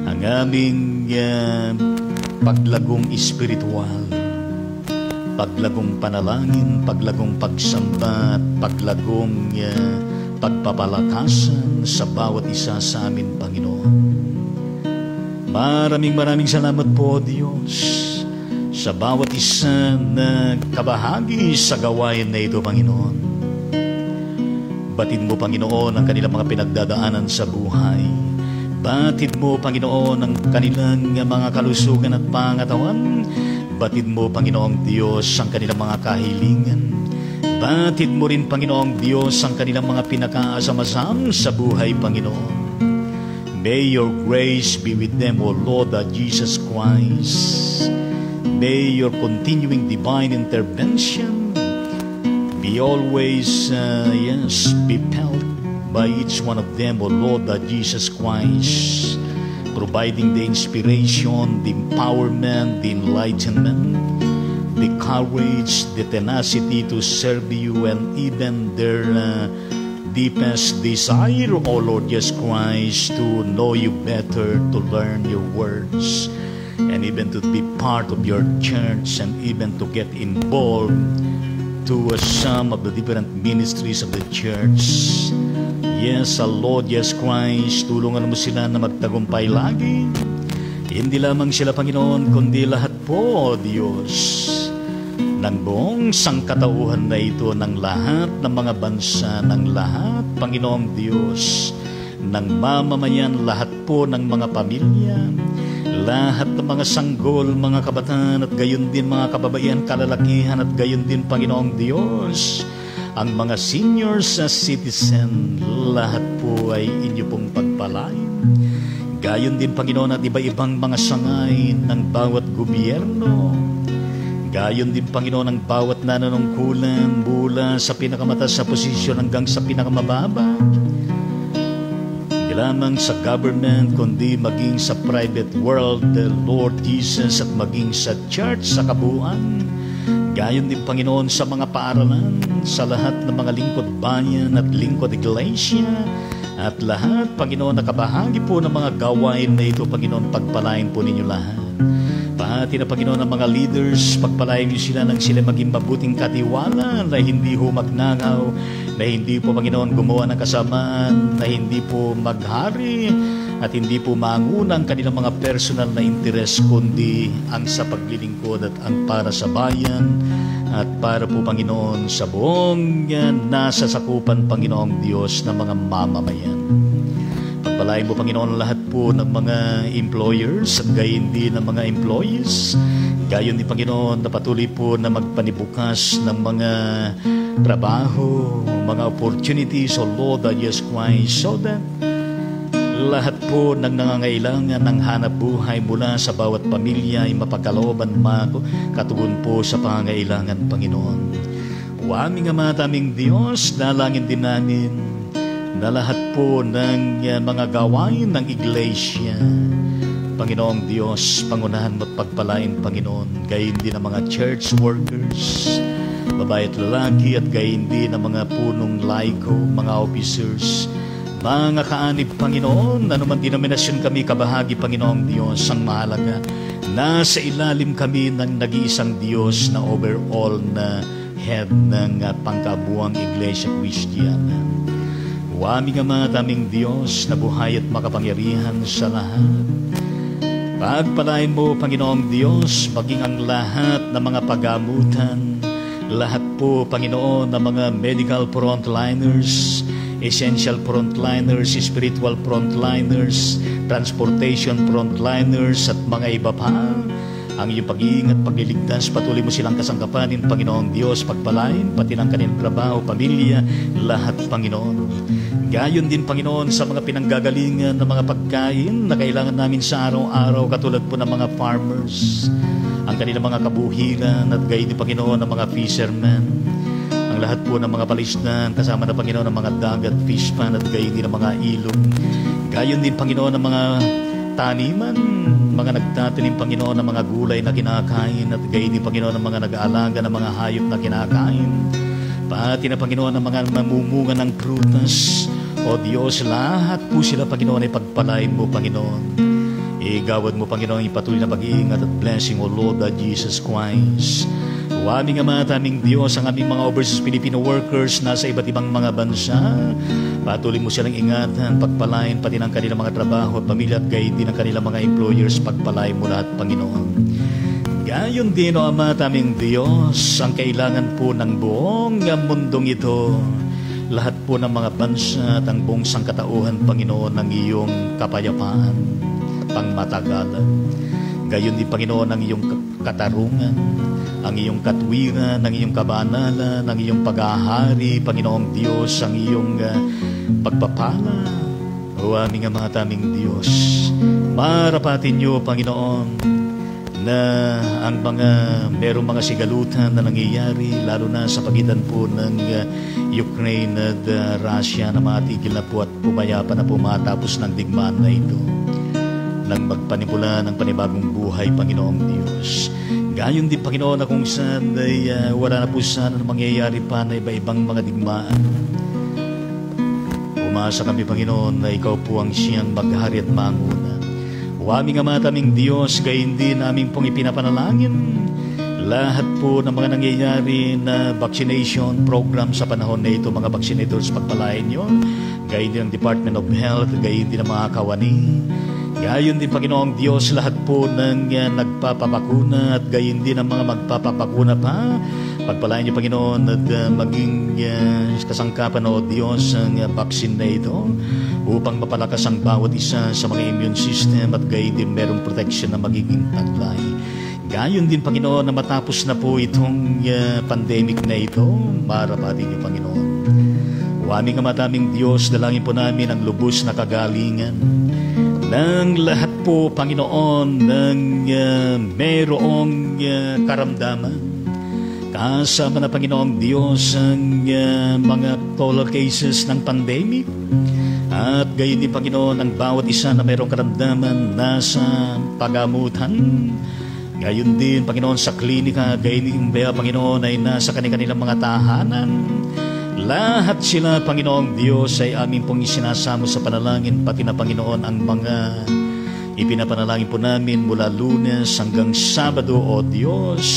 [SPEAKER 1] ang aming paglagong espiritual, paglagong panalangin, paglagong pagsamba at paglagong pagpapalakasan sa bawat isa sa amin, Panginoon. Maraming salamat po, Diyos, sa bawat isa na kabahagi sa gawain na ito, Panginoon. Batid mo, Panginoon, ang kanilang mga pinagdadaanan sa buhay. Batid mo, Panginoon, ang kanilang mga kalusugan at pangatawan. Batid mo, Panginoong Diyos, ang kanilang mga kahilingan. Batid mo rin, Panginoong Diyos, ang kanilang mga pinakaasam-asam sa buhay, Panginoon. May your grace be with them, O Lord Jesus Christ. May your continuing divine intervention be always, be felt by each one of them, O Lord Jesus Christ, providing the inspiration, the empowerment, the enlightenment, the courage, the tenacity to serve you, and even their deepest desire, O Lord Jesus Christ, to know you better, to learn your words, and even to be part of your church, and even to get involved to some of the different ministries of the church. Yes, Lord Jesus Christ, tulungan mo sila na magtagumpay lagi. Hindi lamang sila, Panginoon, kundi lahat po, Diyos, ng buong sangkatauhan na ito, ng lahat ng mga bansa, ng lahat, Panginoong Diyos, ng mamamayan, lahat po ng mga pamilya, lahat ng mga sanggol, mga kabataan, at gayon din mga kababaihan, kalalakihan, at gayon din, Panginoong Diyos, ang mga senior citizen, lahat po ay inyo pong pagpalain. Gayon din, Panginoon, at iba-ibang mga sangay ng bawat gobyerno. Gayon din, Panginoon, ang bawat nananungkulan mula sa pinakamataas sa posisyon hanggang sa pinakamababa. Hindi lamang sa government, kundi maging sa private world, the Lord Jesus, at maging sa church, sa kabuuan. Gayon din, Panginoon, sa mga paaralan, sa lahat ng mga lingkod bayan at lingkod iglesia, at lahat, Panginoon, nakabahagi po ng mga gawain na ito, Panginoon, pagpalain po ninyo lahat. Pati na, Panginoon, ang mga leaders, pagpalain niyo sila nang sila maging mabuting katiwala, na hindi po magnangaw, na hindi po, Panginoon, gumawa ng kasamaan, na hindi po maghari, at hindi po manguna ang kanilang mga personal na interes, kundi ang sa paglilingkod at ang para sa bayan, at para po, Panginoon, sa buong nasa sakupan, Panginoong Diyos, ng mga mamamayan. Pagpalain mo, Panginoon, lahat po ng mga employers at gayon din ng mga employees. Gayon din, Panginoon, na patuloy po na magpanibukas ng mga trabaho, mga opportunities, O Lord Jesus Christ, so that lahat po ng nangangailangan ng hanap buhay mula sa bawat pamilya ay mapagkalooban katugon po sa pangangailangan, Panginoon. O aming Ama at aming Diyos, dalangin din namin na lahat po ng mga gawain ng iglesia, Panginoong Diyos, pangunahan mo at pagpalain, Panginoon. Gayon din ang mga church workers, babae at lalaki, at gayon din ang mga punong laiko, mga officers, mga kaanib, Panginoon, anuman denominasyon kami kabahagi, Panginoong Diyos, ang mahalaga, nasa ilalim kami ng nag-iisang Diyos na overall na head ng pangkabuang Iglesia Kristiyana. O aming Ama at aming Diyos na buhay at makapangyarihan sa lahat, pagpalain mo, Panginoong Diyos, maging ang lahat ng mga pagamutan, lahat po, Panginoon, ng mga medical frontliners, essential frontliners, spiritual frontliners, transportation frontliners, at mga iba pa. Ang iyong pag-iingat, pagliligtas, patuloy mo silang kasangkapanin, Panginoong Diyos, pagpalain, pati ng kanilang trabaho, pamilya, lahat, Panginoon. Gayon din, Panginoon, sa mga pinanggagalingan ng mga pagkain na kailangan namin sa araw-araw, katulad po ng mga farmers, ang kanilang mga kabuhiran, at gayon din, Panginoon, ng mga fishermen, ang lahat po ng mga palisdan, kasama na, Panginoon, ng mga dagat, fish pan, at gayon din ng mga ilog. Gayon din, Panginoon, ng mga taniman, mga nagtatanim, Panginoon, ng mga gulay na kinakain, at gayon din, Panginoon, ng mga nag-aalaga ng mga hayop na kinakain. Pati na, Panginoon, ng mga mamumunga ng prutas. O Diyos, lahat po sila, Panginoon, ay pagpalain mo, Panginoon. Igawad mo, Panginoon, ipatuloy na pag-iingat at blessing, O Lord Jesus Christ. O aming Ama at aming Diyos, ang aming mga overseas Filipino workers nasa iba't ibang mga bansa, patuloy mo silang ingatan, pagpalain, pati ng kanilang mga trabaho at pamilya, at gayon din ang kanilang mga employers, pagpalain mo lahat, Panginoon. Gayon din, O Ama at aming Diyos, ang kailangan po ng buong mundong ito, lahat po ng mga bansa at ang buong sangkatauhan, Panginoon, ng iyong kapayapaan, pangmatagalan. Gayon din, Panginoon, ang iyong katarungan, ang iyong katwiran, ang iyong kabanalan, ang iyong pag-ahari, Panginoong Diyos, ang iyong pagpapala. O aming Ama at aming Diyos, marapatin niyo, Panginoon, na ang merong mga sigalutan na nangyayari, lalo na sa pagitan po ng Ukraine at Russia, na matigil na po at pumayapa na po matapos ng digmaan na ito, nang magpanimula ng panibagong buhay, Panginoong Diyos. Gayon din, Panginoon, na kung saan ay wala na po sana mangyayari pa na iba-ibang mga digmaan. Umasa kami, Panginoon, na ikaw po ang siyang maghari at manguna. O aming Ama at aming Diyos, gayon din namin pong ipinapanalangin lahat po ng mga nangyayari na vaccination program sa panahon na ito, mga vaccinators, pagpalain nyo. Gayon din ang Department of Health, gayon din ang mga kawani. Gayon din, Panginoong Diyos, lahat po ng nagpapabakuna at gayon din ang mga magpapabakuna pa. Pagpalain niyo, Panginoon, at maging kasangkapan, O Diyos, ang vaccine na ito upang mapalakas ang bawat isa sa mga immune system at gayon din merong protection na magiging taglay. Gayon din, Panginoon, na matapos na po itong pandemic na ito, marapatin niyo, Panginoon. O aming Ama at aming Diyos, dalangin po namin ang lubos na kagalingan ng lahat po, Panginoon, ng merong karamdaman. Kasama na, Panginoong Diyos, ang mga total cases ng pandemic. At gayon din, Panginoon, ang bawat isa na mayroong karamdaman nasa pagamutan. Gayon din, Panginoon, sa klinika. Gayon din, Panginoon, ay nasa kanilang mga tahanan. Lahat sila, Panginoong Diyos, ay aming pong isinasamo sa panalangin, pati na, Panginoon, ang mga ipinapanalangin po namin mula Lunes hanggang Sabado, O Diyos.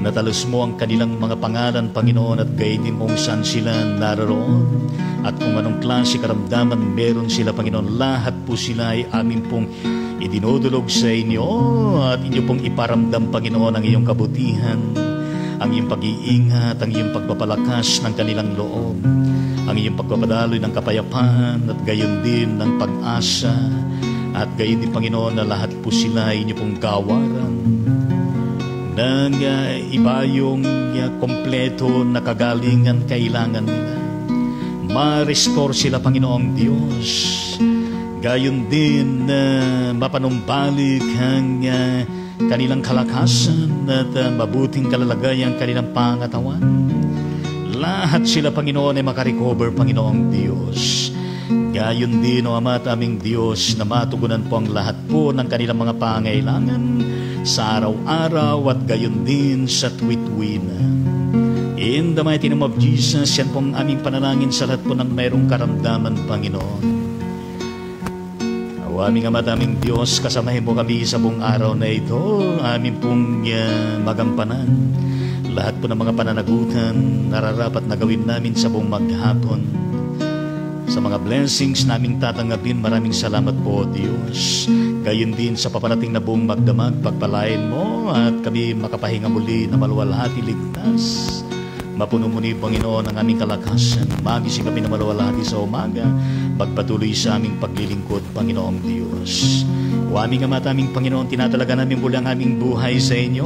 [SPEAKER 1] Natalos mo ang kanilang mga pangalan, Panginoon, at gayon din kung saan sila naroon at kung anong klase karamdaman meron sila, Panginoon. Lahat po sila ay amin pong idinudulog sa inyo at inyo pong iparamdam, Panginoon, ang iyong kabutihan, ang iyong pag-iingat, ang iyong pagpapalakas ng kanilang loob, ang iyong pagpapadaloy ng kapayapaan at gayon din ng pag-asa at gayon din, Panginoon, na lahat po sila ay inyo pong gawaran ng iba yung kompleto na kagalingan kailangan nila. Ma-restore sila, Panginoong Diyos. Gayon din mapanumbalik ang kanilang kalakasan at mabuting kalalagayan kanilang pangatawan. Lahat sila, Panginoon, ay makarecover, Panginoong Diyos. Gayon din, O Ama at aming Diyos, na matugunan po ang lahat po ng kanilang mga pangailangan sa araw-araw at gayon din sa tuwit-tuwina. In the mighty name of Jesus, yan po ang aming panalangin sa lahat po ng mayroong karamdaman, Panginoon. O aming Ama at aming Diyos, kasamahin mo kami sa buong araw na ito, aming pong magampanan. Lahat po ng mga pananagutan, nararapat na gawin namin sa buong maghapon. Sa mga blessings naming tatanggapin, maraming salamat po, Diyos. Gayon din sa paparating na buong magdamag, pagpalain mo at kami makapahinga muli na maluwalhati ligtas. Mapuno mo ni Panginoon ang aming kalakasan. Magising kami na maluwalhati sa umaga, pagpatuloy sa aming paglilingkod, Panginoong Diyos. O aming Ama at aming Panginoon, tinatalaga namin muli ang aming buhay sa inyo.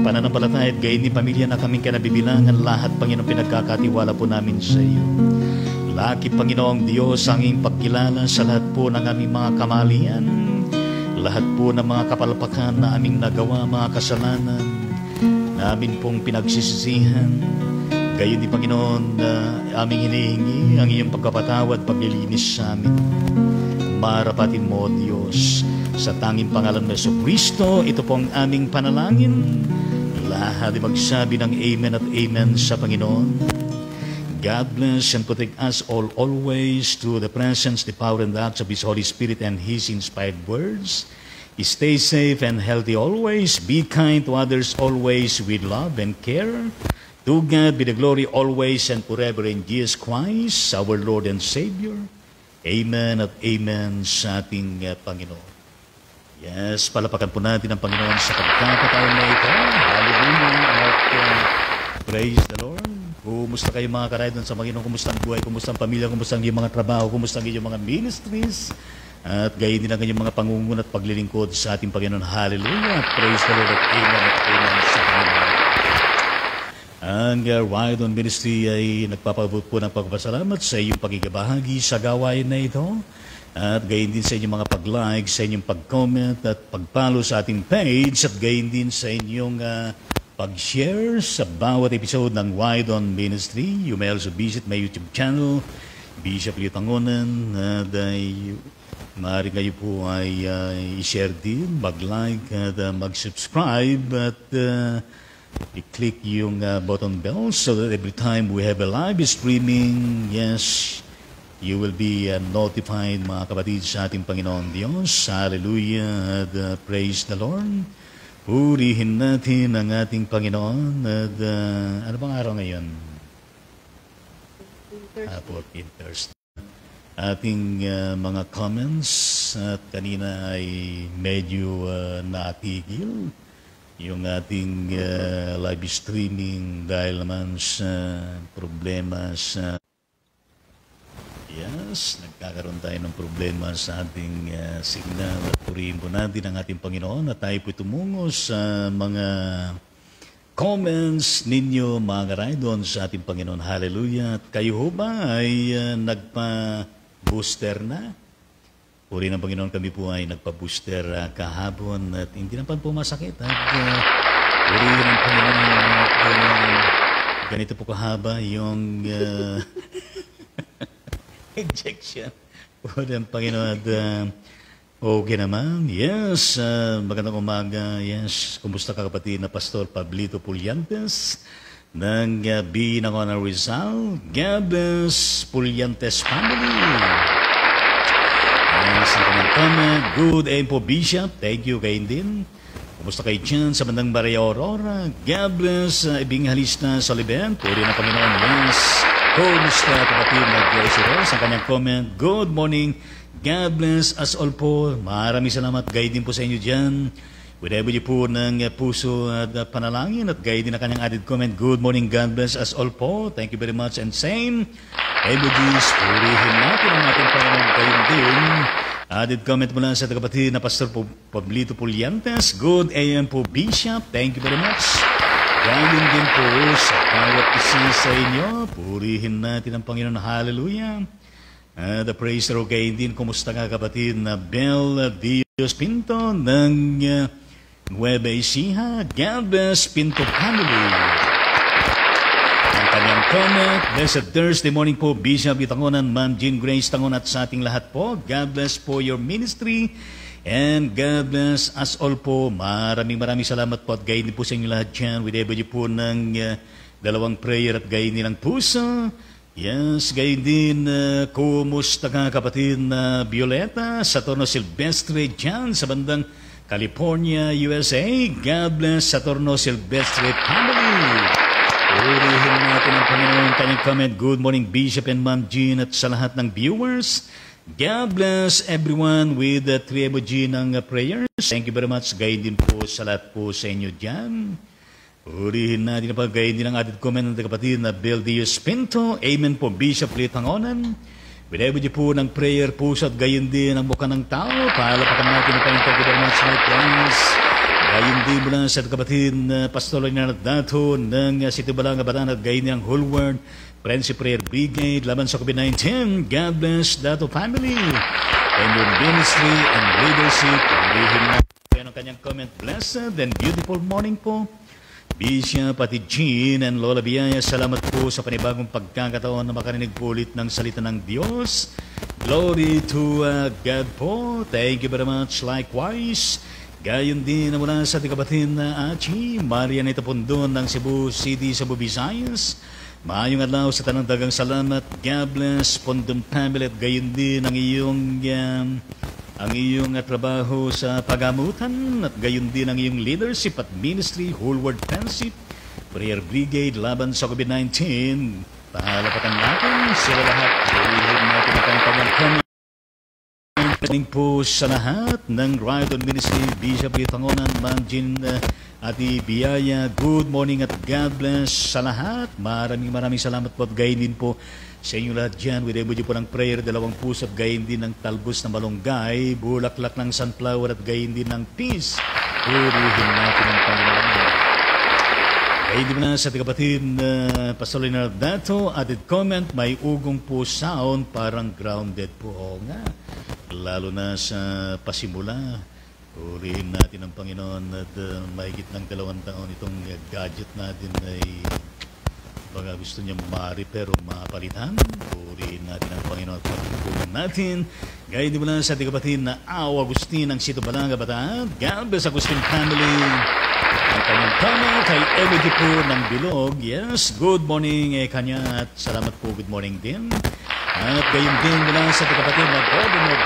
[SPEAKER 1] Pananampalataya at gayon ni pamilya na kaming kinabibilangan, lahat, Panginoon, pinagkakatiwala po namin sa iyo. Laki, Panginoong Diyos, ang iyong pagkilala sa lahat po ng aming mga kamalian, lahat po ng mga kapalpakan na aming nagawa, mga kasalanan na amin pong pinagsisisihan. Gayon din, Panginoon, na aming hinihingi ang iyong pagkapatawad, paglilinis sa amin. Marapatin mo, Diyos, sa tanging pangalan ng Jesucristo, ito pong aming panalangin. Lahat ay magsabi ng Amen at Amen sa Panginoon. God bless and protect us all always through the presence, the power, and the acts of His Holy Spirit and His inspired words. Stay safe and healthy always. Be kind to others always with love and care. To God be the glory always and forever in Jesus Christ, our Lord and Savior. Amen at Amen sa ating Panginoon. Yes, palapakan po natin ang Panginoon sa pagkakataon na ito. Hallelujah at praise the Lord. Kumusta kayo mga karaydon sa Panginoon? Kumusta ang buhay? Kumusta ang pamilya? Kumusta ang iyong mga trabaho? Kumusta ang iyong mga ministries? At gayon din ang inyong mga pangungun at paglilingkod sa ating Panginoon. Hallelujah! Praise the Lord at amen sa Panginoon. Ang Ride On Ministry ay nagpapabot po ng pagpasalamat sa iyong pagigabahagi sa gawain na ito. At gayon din sa inyong mga pag-like, sa inyong pag-comment at pag-follow sa ating page at gayon din sa inyong pag-share sa bawat episode ng Ride On Ministry. You may also visit my YouTube channel, Bishop Leo Tangonan, at maaari kayo po ay i-share din, mag-like at mag-subscribe at i-click yung button bell so that every time we have a live streaming, yes, you will be notified mga kapatid sa ating Panginoon Diyos. Hallelujah at praise the Lord. Purihin natin ang ating Panginoon at ano bang araw ngayon? 14 Thursday. Ating mga comments at kanina ay medyo natigil yung ating live streaming dahil naman sa problema sa nagkakaroon tayo ng problema sa ating signal at purihin po natin ang ating Panginoon at tayo po tumungo sa mga comments ninyo mga karaydon sa ating Panginoon. Hallelujah! At kayo ho ba ay nagpa-booster na? Purihin ng Panginoon, kami po ay nagpa-booster kahapon at hindi naman po masakit. At purihin ng Panginoon at ganito po kahaba yung injection. Purihin ng Panginoon at okay naman. Yes, magandang umaga. Yes, kumusta ka kapatid na Pastor Pablito Pulyantes ng Binangonan Rizal, Gabes Pulyantes family. Yes, ang kanyang comment. Good AM po Bishop. Thank you kayo din. Kumusta kayo dyan sa bandang Maria Aurora, Gabes Ibinghalista Soliben. Purihin ng Panginoon. Yes, kumusta kapatid na Joyce Rose. Ang kanyang comment. Good morning. God bless us all po. Maraming salamat. Guide din po sa inyo dyan. Whatever niyo po ng puso at panalangin at guide din na kanyang added comment. Good morning. God bless us all po. Thank you very much. And same, emojis, purihin natin ang ating Panginoon kayo din. Added comment mula sa kapatid na Pastor Pablito Pulyantes. Good AM po Bishop. Thank you very much. Gayon din po sa bawat isa sa inyo. Purihin natin ang Panginoon. Hallelujah. The praise the Lord kayo din. Kumusta nga kapatid na Bel Dios Pinto ng Nueva Ecija, Galvez Pinto family. Ang kanyang comment, blessed Thursday morning po, Bishop Itangonan, Ma'am Jean Grace Tangon at sa ating lahat po. God bless po your ministry and God bless us all po. Maraming salamat po at gayon din po sa inyo lahat dyan. With everybody po ng dalawang prayer at gayon din ng puso. Yes, gayon din, kumusta ka kapatid na Violeta sa Torno Silvestre dyan sa bandang California, USA. God bless sa Torno Silvestre family. Purihin natin ang Panginoon. Kanyang comment, good morning Bishop and Ma'am Jean at sa lahat ng viewers. God bless everyone with the three emoji ng prayers. Thank you very much. Gayon din po sa lahat po sa inyo dyan. Purihin natin na pagkain din ang added comment ng kapatid na Bel Dios Pinto. Amen po, Bishop Leo Tangonan. Whenever niyo po ng prayer po at gayon din ang mukha ng tao. Pahalapakan natin ang kanyang thank you very much, my friends. Gayon din mula sa kapatid na Pastor Leonardo Dato ng City Balanga Bataan at gayon din ang whole world. Friendship Prayer Brigade, laban sa COVID-19. God bless Dato family and your ministry and leadership. Purihin natin ang kanyang comment. Blessed and beautiful morning po. Bishop Pati Jean and Lola Biyaya, salamat po sa panibagong pagkakataon na makarinig po ulit ng salita ng Diyos. Glory to God po. Thank you very much. Likewise, gayon din na mula sa ating kapatid na Achi, Marianita Pondon ng Cebu City, Cebu, Visayas. Maayong adlaw sa tanang dagang salamat. God bless Pondon family at gayon din ang iyong trabaho sa pagamutan at gayon din ang iyong leadership at ministry, whole world friendship, prayer brigade, laban sa COVID-19. Pahalapatan natin sila lahat. Purihin natin ang pagkakataon po sa lahat ng Ride On Ministry, Bishop Itangonan, Ma'am Jean Ati Biyaya, good morning at God bless sa lahat. Maraming salamat po at gayon din po sa inyo lahat dyan. With po ng prayer, dalawang puso at gayon din ng talbos na malunggay, bulaklak ng sunflower at gayon din ng peace. Purihin natin ang Panginoon. Gayon din na sa kapatid na Pastor Leonardo Dato, added comment, may ugong po sound, parang grounded po. Oo nga, lalo na sa pasimula. Purihin natin ang Panginoon at mahigit ng 2 taon itong gadget natin ay baka gusto niya ma-repair o mapalitan. Purihin natin ang Panginoon at pagkukulang natin. Gaya di mo lang sa ating kapatid na Agustin ng Sito Balanga Bataan. God bless Agustin family. Ang kanyang comment kay Emily po ng Bilog. Yes, good morning kanya at salamat po, good morning din. At gayon din mula sa kapatid na Governor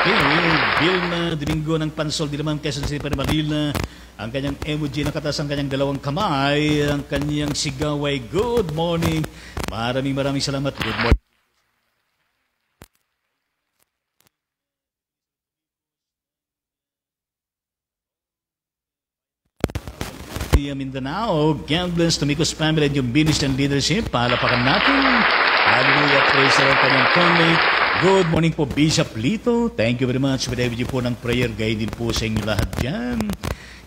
[SPEAKER 1] Vilma Domingo ng Pansol, Diliman, Quezon City, Manila. Ang kanyang emoji nakatas ang kanyang 2 kamay. Ang kanyang sigaw ay good morning. Maraming salamat. Good morning. Mindanao, God bless Tumikos family and yung ministry and leadership. Palapakan natin. Hallelujah, praise the Lord, kanyang comment. Good morning po, Bishop Lito. Thank you very much. With po ng prayer, gayon din po sa inyo lahat dyan.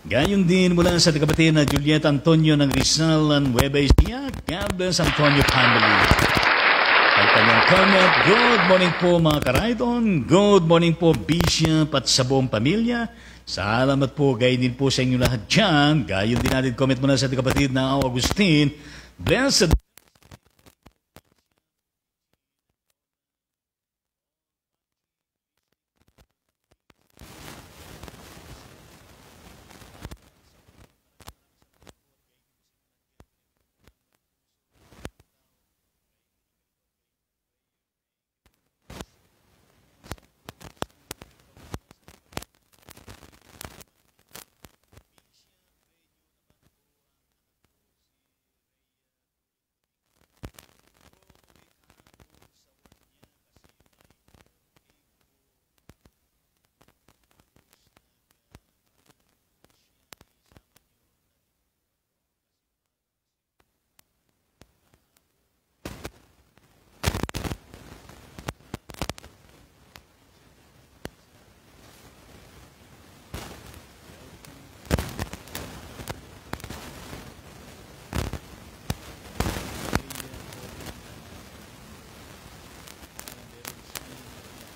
[SPEAKER 1] Gayon din mula sa kapatid na Juliet Antonio ng Rizal and Nueva Ecija. God bless Antonio family. Ang kanyang comment, good morning po mga karaydon. Good morning po, Bishop at sa buong pamilya. Salamat po, gayon din po sa inyo lahat dyan. Gayon din natin comment mula sa kapatid na Agustin. Blessed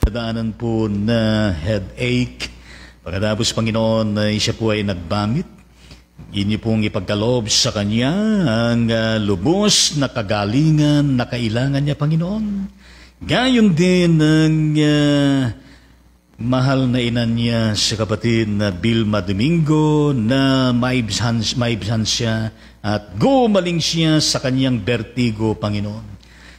[SPEAKER 1] daanan po na headache. Pagkatapos, Panginoon, siya po ay nagbamit. Inyo pong ipagkaloob sa Kanya ang lubos na kagalingan na kailangan niya, Panginoon. Gayon din ang mahal na ina niya sa kapatid na Vilma Domingo na maibsan siya at gumaling siya sa kanyang vertigo, Panginoon.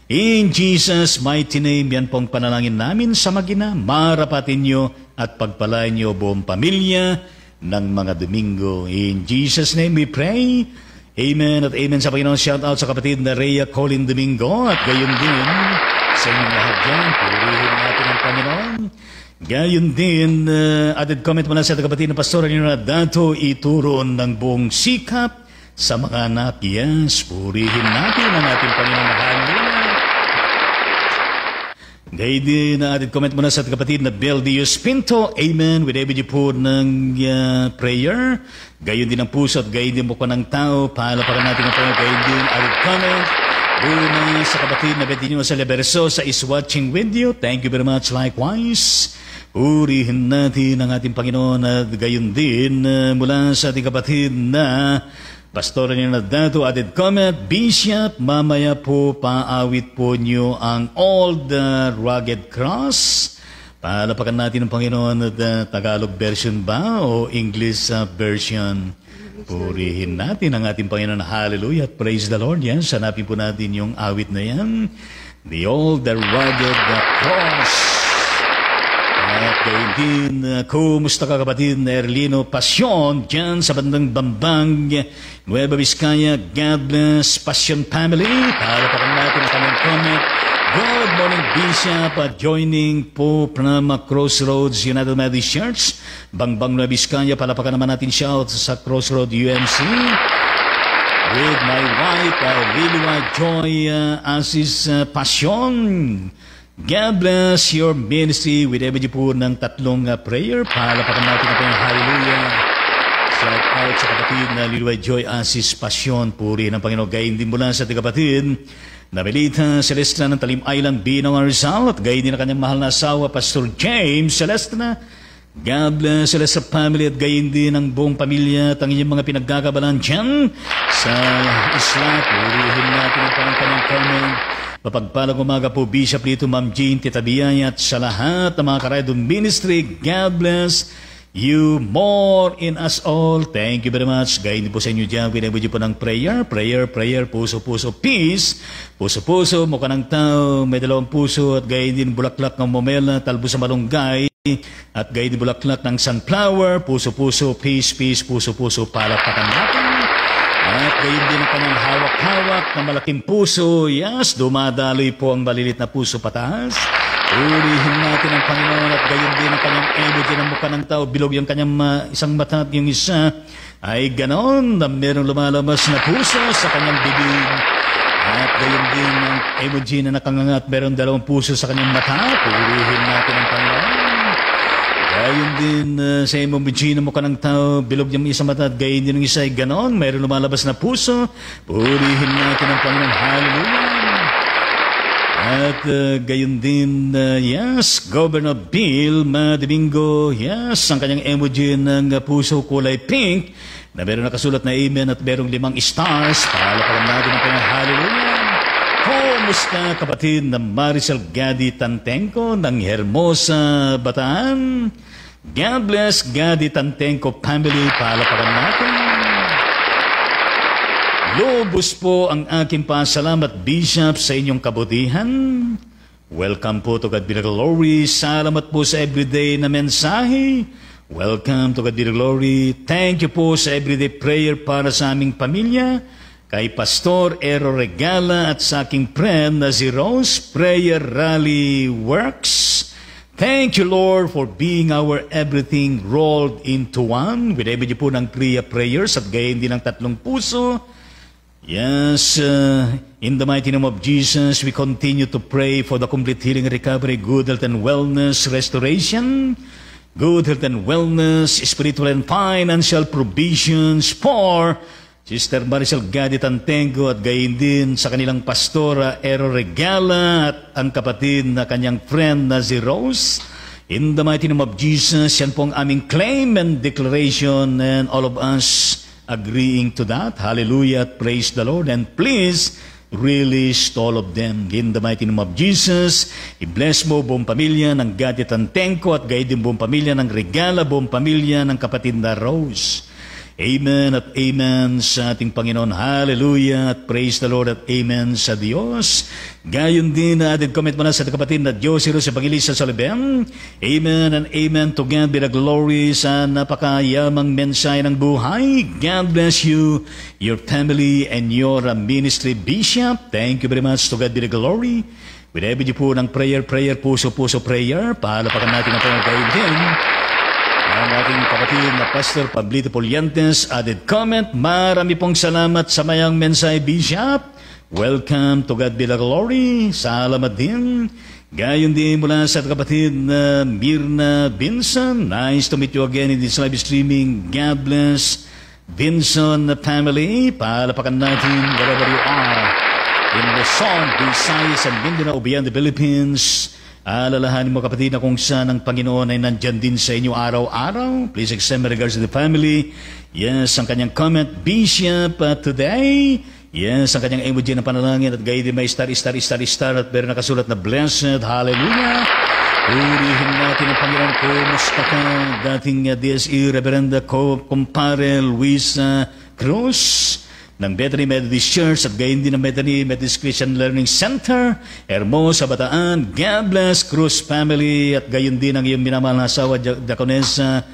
[SPEAKER 1] In Jesus' mighty name, yan pong panalangin namin sa Magina. Marapatin niyo at pagpalain niyo buong pamilya ng mga Domingo. In Jesus' name we pray. Amen at amen sa Panginoon. Shout out sa kapatid na Rhea Colin Domingo at gayon din sa inyong lahat dyan. Purihin natin ang Panginoon. Gayon din, added comment mula sa kapatid na Pastor Leonardo Dato, ituron ng buong sikap sa mga anak. Yes, purihin natin ang ating Panginoon. Hallelujah. Gayon din, added comment muna sa kapatid na Bel Dios Pinto. Amen. With every po ng prayer. Gayon din ang puso at gayon din po ng tao. Palapakan natin ang prayer. Gayon din, added comment. Una sa kapatid na Bettinio sa Leverso sa is watching with you. Thank you very much. Likewise. Purihin natin ang ating Panginoon at gayon din mula sa ating kapatid na Pastor Leonardo Dato, added comment, Bishop, mamaya po paawit po niyo ang Old Rugged Cross. Palapakan natin ang Panginoon at Tagalog version ba o English version? Purihin natin ang ating Panginoon. Hallelujah. Praise the Lord. Yan, sanapin po natin yung awit na yan. The Old Rugged Cross. At gayon din, kumusta ka kapatid na Erlino Pasyon dyan sa bandang Bambang, Nueva Vizcaya. God bless Passion Family. Palapakan natin ang kanyang comment. Good morning, Bishop. Joining po from Crossroads United Methodist Church, Bangbang Nueva Vizcaya. Palapakan naman natin shout sa Crossroads UMC. With my wife, Liliwa Joy Asis Passion. God bless your ministry with every po ng tatlong prayer. Palapakan natin natin hallelujah. Shout out sa kapatid na Liliwa Joy Asis Passion. Puri ng Panginoon. Gayon din mula sa kapatid na Melita Celestina ng Talim Island, Binong Rizal, at gayon din na kanyang mahal na asawa, Pastor James Celestina. God bless Celestina family at gayon din ang buong pamilya at ang inyong mga pinaggagabalan dyan sa isla. Purihin natin ang kanyang comment. Mapagpalang umaga po, Bishop Lito, Ma'am Jean, Tita Biyaya, at sa lahat ng mga Karaydon Ministry. God bless you more in us all. Thank you very much. Gayon din po sa inyo dyan. Pinabudyo po ng prayer, puso, peace. Puso, mukha ng tao, may dalawang puso, at gayon din bulaklak ng momela, talbo sa malunggay, at gayon din bulaklak ng sunflower, puso, peace, puso, palakpakan natin. At gayon din ang kanyang hawak-hawak na malaking puso. Yes, dumadaloy po ang malilit na puso pataas. Urihin natin ang Panginoon at gayon din ang kanyang emoji ng mukha ng tao. Bilog yung kanyang isang mata at yung isa ay ganon na merong lumalabas na puso sa kanyang bibig. At gayon din ang emoji na nakangangat merong dalawang puso sa kanyang mata. Urihin natin ang Panginoon. Gayon din sa emoji ng mukha ng tao. Bilog yung isang mata at gayon din ang isa ay ganon. Merong lumalabas na puso. Urihin natin ang Panginoon. Hallelujah. At gayon din, yes, Governor Bill Domingo, yes, ang kanyang emoji ng puso kulay pink na meron nakasulat na amen at merong 5 stars. Palapakan natin ang kanyang hallelujah. Kumusta kapatid na Maricel Gadi Tantenko ng Hermosa, Bataan? God bless Gadi Tantenko family. Palapakan natin. Lubos po ang aking pasalamat, Bishop, sa inyong kabutihan. Welcome po to God be the glory. Salamat po sa everyday na mensahe. Welcome to God be the glory. Thank you po sa everyday prayer para sa aming pamilya. Kay Pastor Ero Regala at sa aking friend na si Rose, Prayer Rally Works. Thank you, Lord, for being our everything rolled into one. With every po ng prayers at gayon din ng tatlong puso. Yes, in the mighty name of Jesus, we continue to pray for the complete healing, recovery, good health and wellness, restoration, good health and wellness, spiritual and financial provisions for Sister Maricel Gadi Tantengo at gayon din sa kanilang pastora Ero Regala at ang kapatid na kanyang friend na si Rose. In the mighty name of Jesus, yan po ang aming claim and declaration and all of us agreeing to that. Hallelujah. Praise the Lord. And please release all of them in the mighty name of Jesus. I-bless mo buong pamilya ng Gadi Tantenko at gayon din buong pamilya ng Regala, buong pamilya ng kapatid na Rose. Amen at amen sa ating Panginoon. Hallelujah at praise the Lord at amen sa Diyos. Gayon din na added comment mo na sa kapatid na Diyos sa Pangilisa sa Libem. Amen and amen. To God be the glory sa napakayamang mensahe ng buhay. God bless you, your family, and your ministry, Bishop. Thank you very much. To God be the glory. With every po ng prayer, puso, prayer. Palapakan natin ang pangagayon din. Ang ating kapatid na Pastor Pablito Poliantes, added comment. Marami pong salamat sa mayang mensahe, Bishop. Welcome to God be the glory. Salamat din. Gayon din mula sa kapatid na Mirna Binson. Nice to meet you again in this live streaming. God bless Binson family. Palapakan natin wherever you are. In Luzon, Visayas, and Mindanao, beyond the Philippines. Alalahanin mo kapatid na kung saan ang Panginoon ay nandyan din sa inyo araw-araw. Please extend my regards to the family. Yes, ang kanyang comment, Bishop, today. Yes, ang kanyang emoji ng panalangin at gayon din may star at meron nakasulat na blessed. Hallelujah. Urihin natin ang Panginoon. Kumusta ka? Dating DSE Reverenda Compare Luisa Cruz ng Bethany Methodist Church at gayon din ng Bethany Methodist Christian Learning Center, Hermosa, Bataan. God bless Cruz family at gayon din ang iyong minamahal na asawa, Diakonesa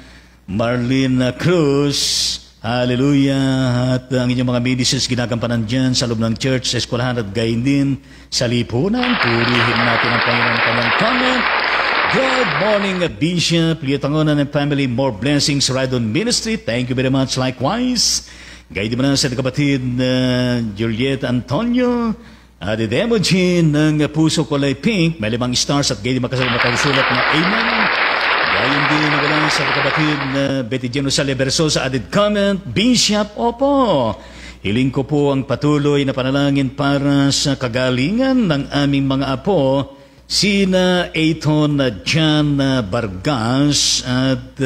[SPEAKER 1] Marlene Cruz. Hallelujah. At ang inyong mga ministers ginagampanan dyan sa loob ng church, sa eskwelahan at gayon din sa lipunan. Purihin natin ang Panginoon kanyang comment. Good morning, Bishop Liutangonan and family. More blessings, Radon Ministry. Thank you very much. Likewise. Gayon din mo na sa kapatid Juliet Antonio. At i-demogin ng puso kulay pink. May 5 stars at gayon din makasulat na Amen. Gayon din nagulang sa kapatid Betty Geno Saleverso sa added comment, Bishop, opo. Hiling ko po ang patuloy na panalangin para sa kagalingan ng aming mga apo, sina Aiton John Vargas at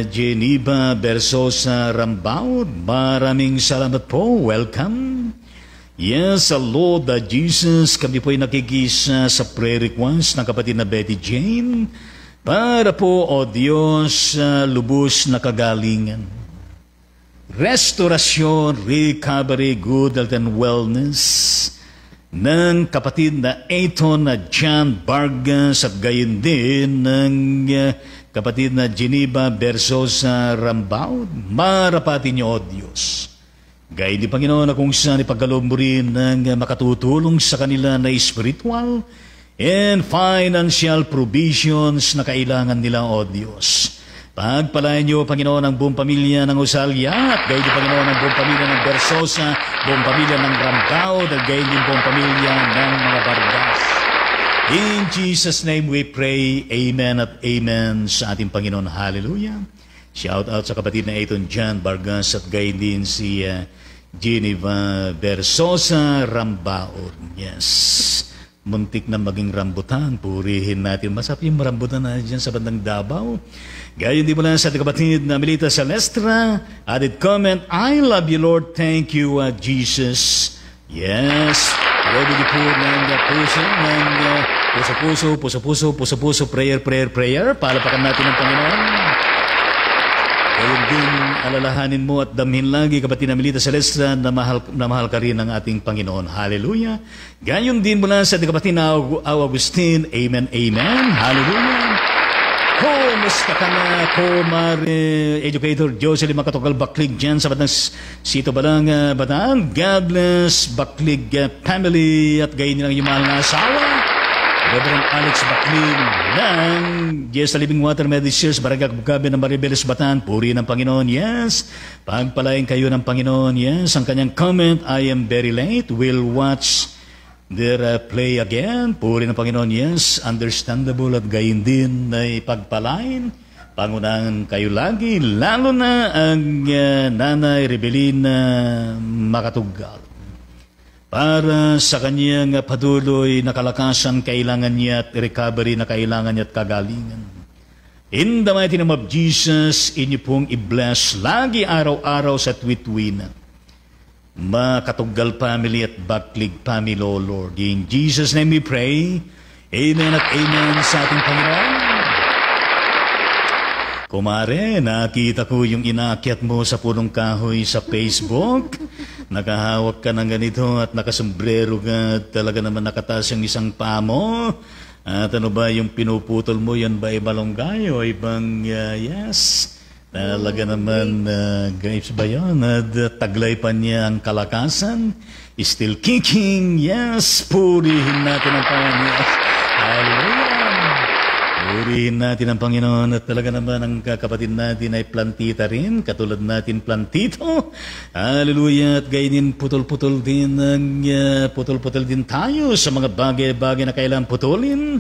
[SPEAKER 1] Geneva Bersosa Rambaud. Maraming salamat po. Welcome. Yes, Lord Jesus, kami po ay nakikisa sa prayer request ng kapatid na Betty Jane para po, O Diyos, lubos na kagalingan, restorasyon, recovery, good health and wellness ng kapatid na Aiton na John Vargas at gayon din ng kapatid na Geneva Bersosa Rambaud. Marapati niyo, O Diyos. Gayun di Panginoon na kung saan ipagkaloob mo rin ng makatutulong sa kanila na spiritual and financial provisions na kailangan nila, O Diyos. Pagpalain niyo, Panginoon, ang buong pamilya ng Usalya at gayun di Panginoon ang buong pamilya ng Bersosa, buong pamilya ng Rambaud at gayun din buong pamilya ng mga Vargas. In Jesus' name we pray, Amen at Amen sa ating Panginoon. Hallelujah. Shout out sa kapatid na Aiton John Vargas at gayon din si Geneva Bersosa Rambaud. Yes. Muntik na maging rambutan. Purihin natin. Masarap yung rambutan na dyan sa bandang Davao. Gayon din mula sa ating kapatid na Melita Salestra. Added comment, I love you, Lord. Thank you, Jesus. Yes. Ready po ng puso, prayer. Palapakan natin ang Panginoon. Ngayon din, alalahanin mo at damhin lagi, kapatid na Melita Celestra, na mahal ka rin ng ating Panginoon. Hallelujah. Gayon din mula sa ating kapatid na Agustin. Amen, amen. Hallelujah. Kumusta ka na, Komare Educator Jocelyn Makatogal Baklig dyan sa Batang Sito Balang, Bataan. God bless Baklig family at gayon din ang iyong mahal na asawa. Reverend Alex Baclin ng Yes, Living Water Medicines, Barangay Bugabe ng Maribeles, Bataan. Puri ng Panginoon, yes. Pagpalain kayo ng Panginoon, yes. Ang kanyang comment, I am very late. We'll watch their play again. Puri ng Panginoon, yes. Understandable at gayon din na ipagpalain. Pangunahan kayo lagi, lalo na ang Nanay Rebelina Makatugal. Para sa kanyang patuloy na kalakasan, kailangan niya at recovery na kailangan niya at kagalingan. In the mighty name of Jesus, inyo pong i-bless lagi araw-araw sa Twitwina. Makatugal family at Baklig family, O Lord. In Jesus' name we pray. Amen at amen sa ating Panginoon. Kumare, nakita ko yung inaakyat mo sa punong kahoy sa Facebook. Nakahawak ka ng ganito at nakasombrero ka at talaga naman nakataas yung isang paa mo. At ano ba yung pinuputol mo? Yan ba ibalonggay o ibang yes? Talaga naman, grapes ba yun? At taglay pa niya ang kalakasan. Still kicking. Yes, purihin natin ang Panginoon. Hallelujah. Purihin natin ang Panginoon at talaga naman ang kapatid natin ay plantita rin, katulad natin plantito. Hallelujah. At gayon din putol-putol din tayo sa mga bagay-bagay na kailangan putulin.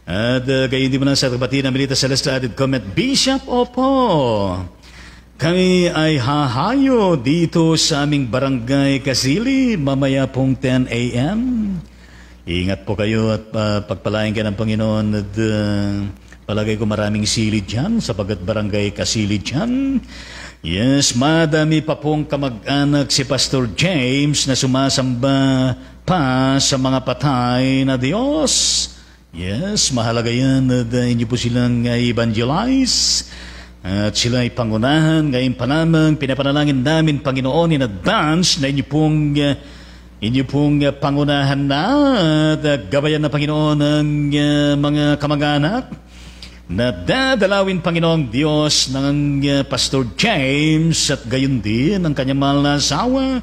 [SPEAKER 1] At gayon din mo na sa kapatid na Melita Celestia added comment, Bishop, opo. Kami ay hahayo dito sa aming barangay Kasili, mamaya pong 10 a.m. Ingat po kayo at pagpalain ka ng Panginoon at palagay ko maraming silid dyan sapagkat barangay Kasili dyan. Yes, madami pa pong kamag-anak si Pastor James na sumasamba pa sa mga patay na Diyos. Yes, mahalaga yan at inyo po silang evangelize at sila ay pangunahan. Ngayon pa lamang pinapanalangin namin, Panginoon, in advance na inyo pong pangunahan na at gabayan na, Panginoon, ng mga kamag-anak na dadalawin, Panginoong Diyos, ng Pastor James at gayon din ang kanyang mahal na asawa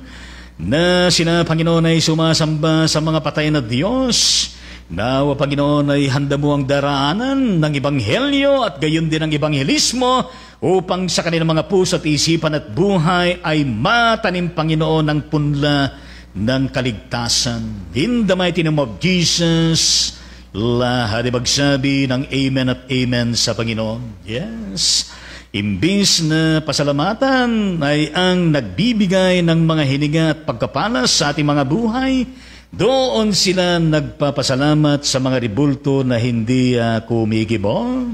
[SPEAKER 1] na sina, Panginoon, ay sumasamba sa mga patay na Diyos. Nawa, Panginoon, ay handa mo ang daraanan ng Ebanghelyo at gayon din ang Ebanghelismo upang sa kanilang mga puso at isipan at buhay ay matanim, Panginoon, ang punla ng kaligtasan. In the mighty name of Jesus, lahat ay magsabi ng Amen at Amen sa Panginoon. Yes. Imbis na pasalamatan ay ang nagbibigay ng mga hininga at pagkapalas sa ating mga buhay, doon sila nagpapasalamat sa mga ribulto na hindi kumikibo.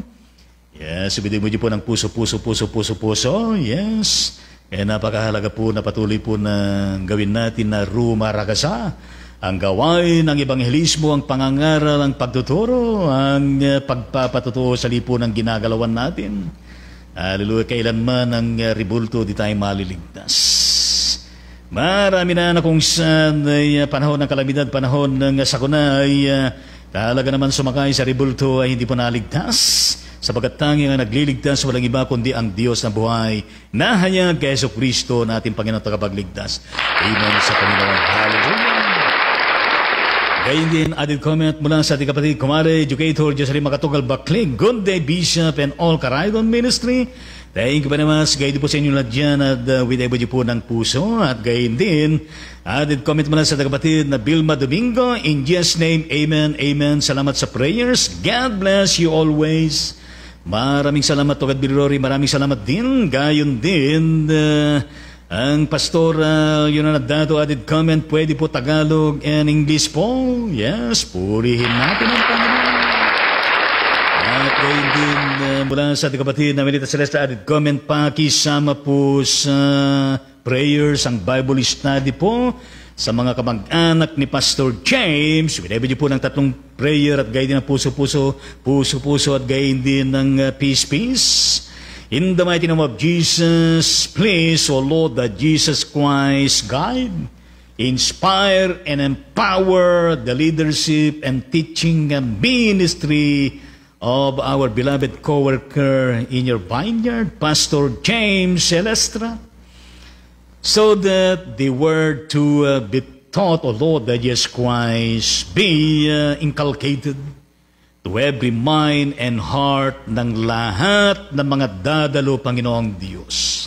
[SPEAKER 1] Yes, ibigay mo po ng puso. Yes. Kaya napakahalaga po na patuloy po na gawin natin na rumaragasa ang gawain ng Ebanghelismo, ang pangangaral, ang pagtuturo, ang pagpapatutuo sa lipunang ginagalawan natin. Hallelujah, kailanman ang ribulto di tayo maliligtas. Marami na kung saan ay panahon ng kalamidad, panahon ng sakuna ay talaga naman sumakay sa ribulto ay hindi po naligtas. Sapagat tanging ang nagliligtas, walang iba kundi ang Diyos na buhay, nahayag kay Jesucristo na ating Panginoon tagapagligtas. Amen sa Panginoon. Hallelujah. Gayun din, added comment mula sa ating kapatid, Kumare, Educator, Jocelyn Makatugal Baklig, Good Day Bishop, and all Karaydon Ministry. Thank you very much. Gayun din po sa inyo lahat dyan at with everybody po ng puso. At gayun din, added comment mula sa ating kapatid na Vilma Domingo, in Jesus' name, Amen, Amen. Salamat sa prayers. God bless you always. Maraming salamat, Tugad Bilirori. Maraming salamat din. Gayon din, ang pastor, yun na dato added comment, pwede po Tagalog and English po. Yes, purihin natin ang Panginoon. At gayon din, mula sa ating kapatid na Melita Celeste added comment, pakisama po sa prayers ang Bible study po sa mga kamag-anak ni Pastor James. Whenever niyo po ng 3 prayer at gayon din ng puso-puso at gayon din ng peace. In the mighty name of Jesus, please, O Lord, that Jesus Christ guide, inspire, and empower the leadership and teaching and ministry of our beloved co-worker in your vineyard, Pastor James Celestra, so that the word to be taught, O Lord, that Jesus Christ be inculcated to every mind and heart ng lahat ng mga dadalo, Panginoong Diyos.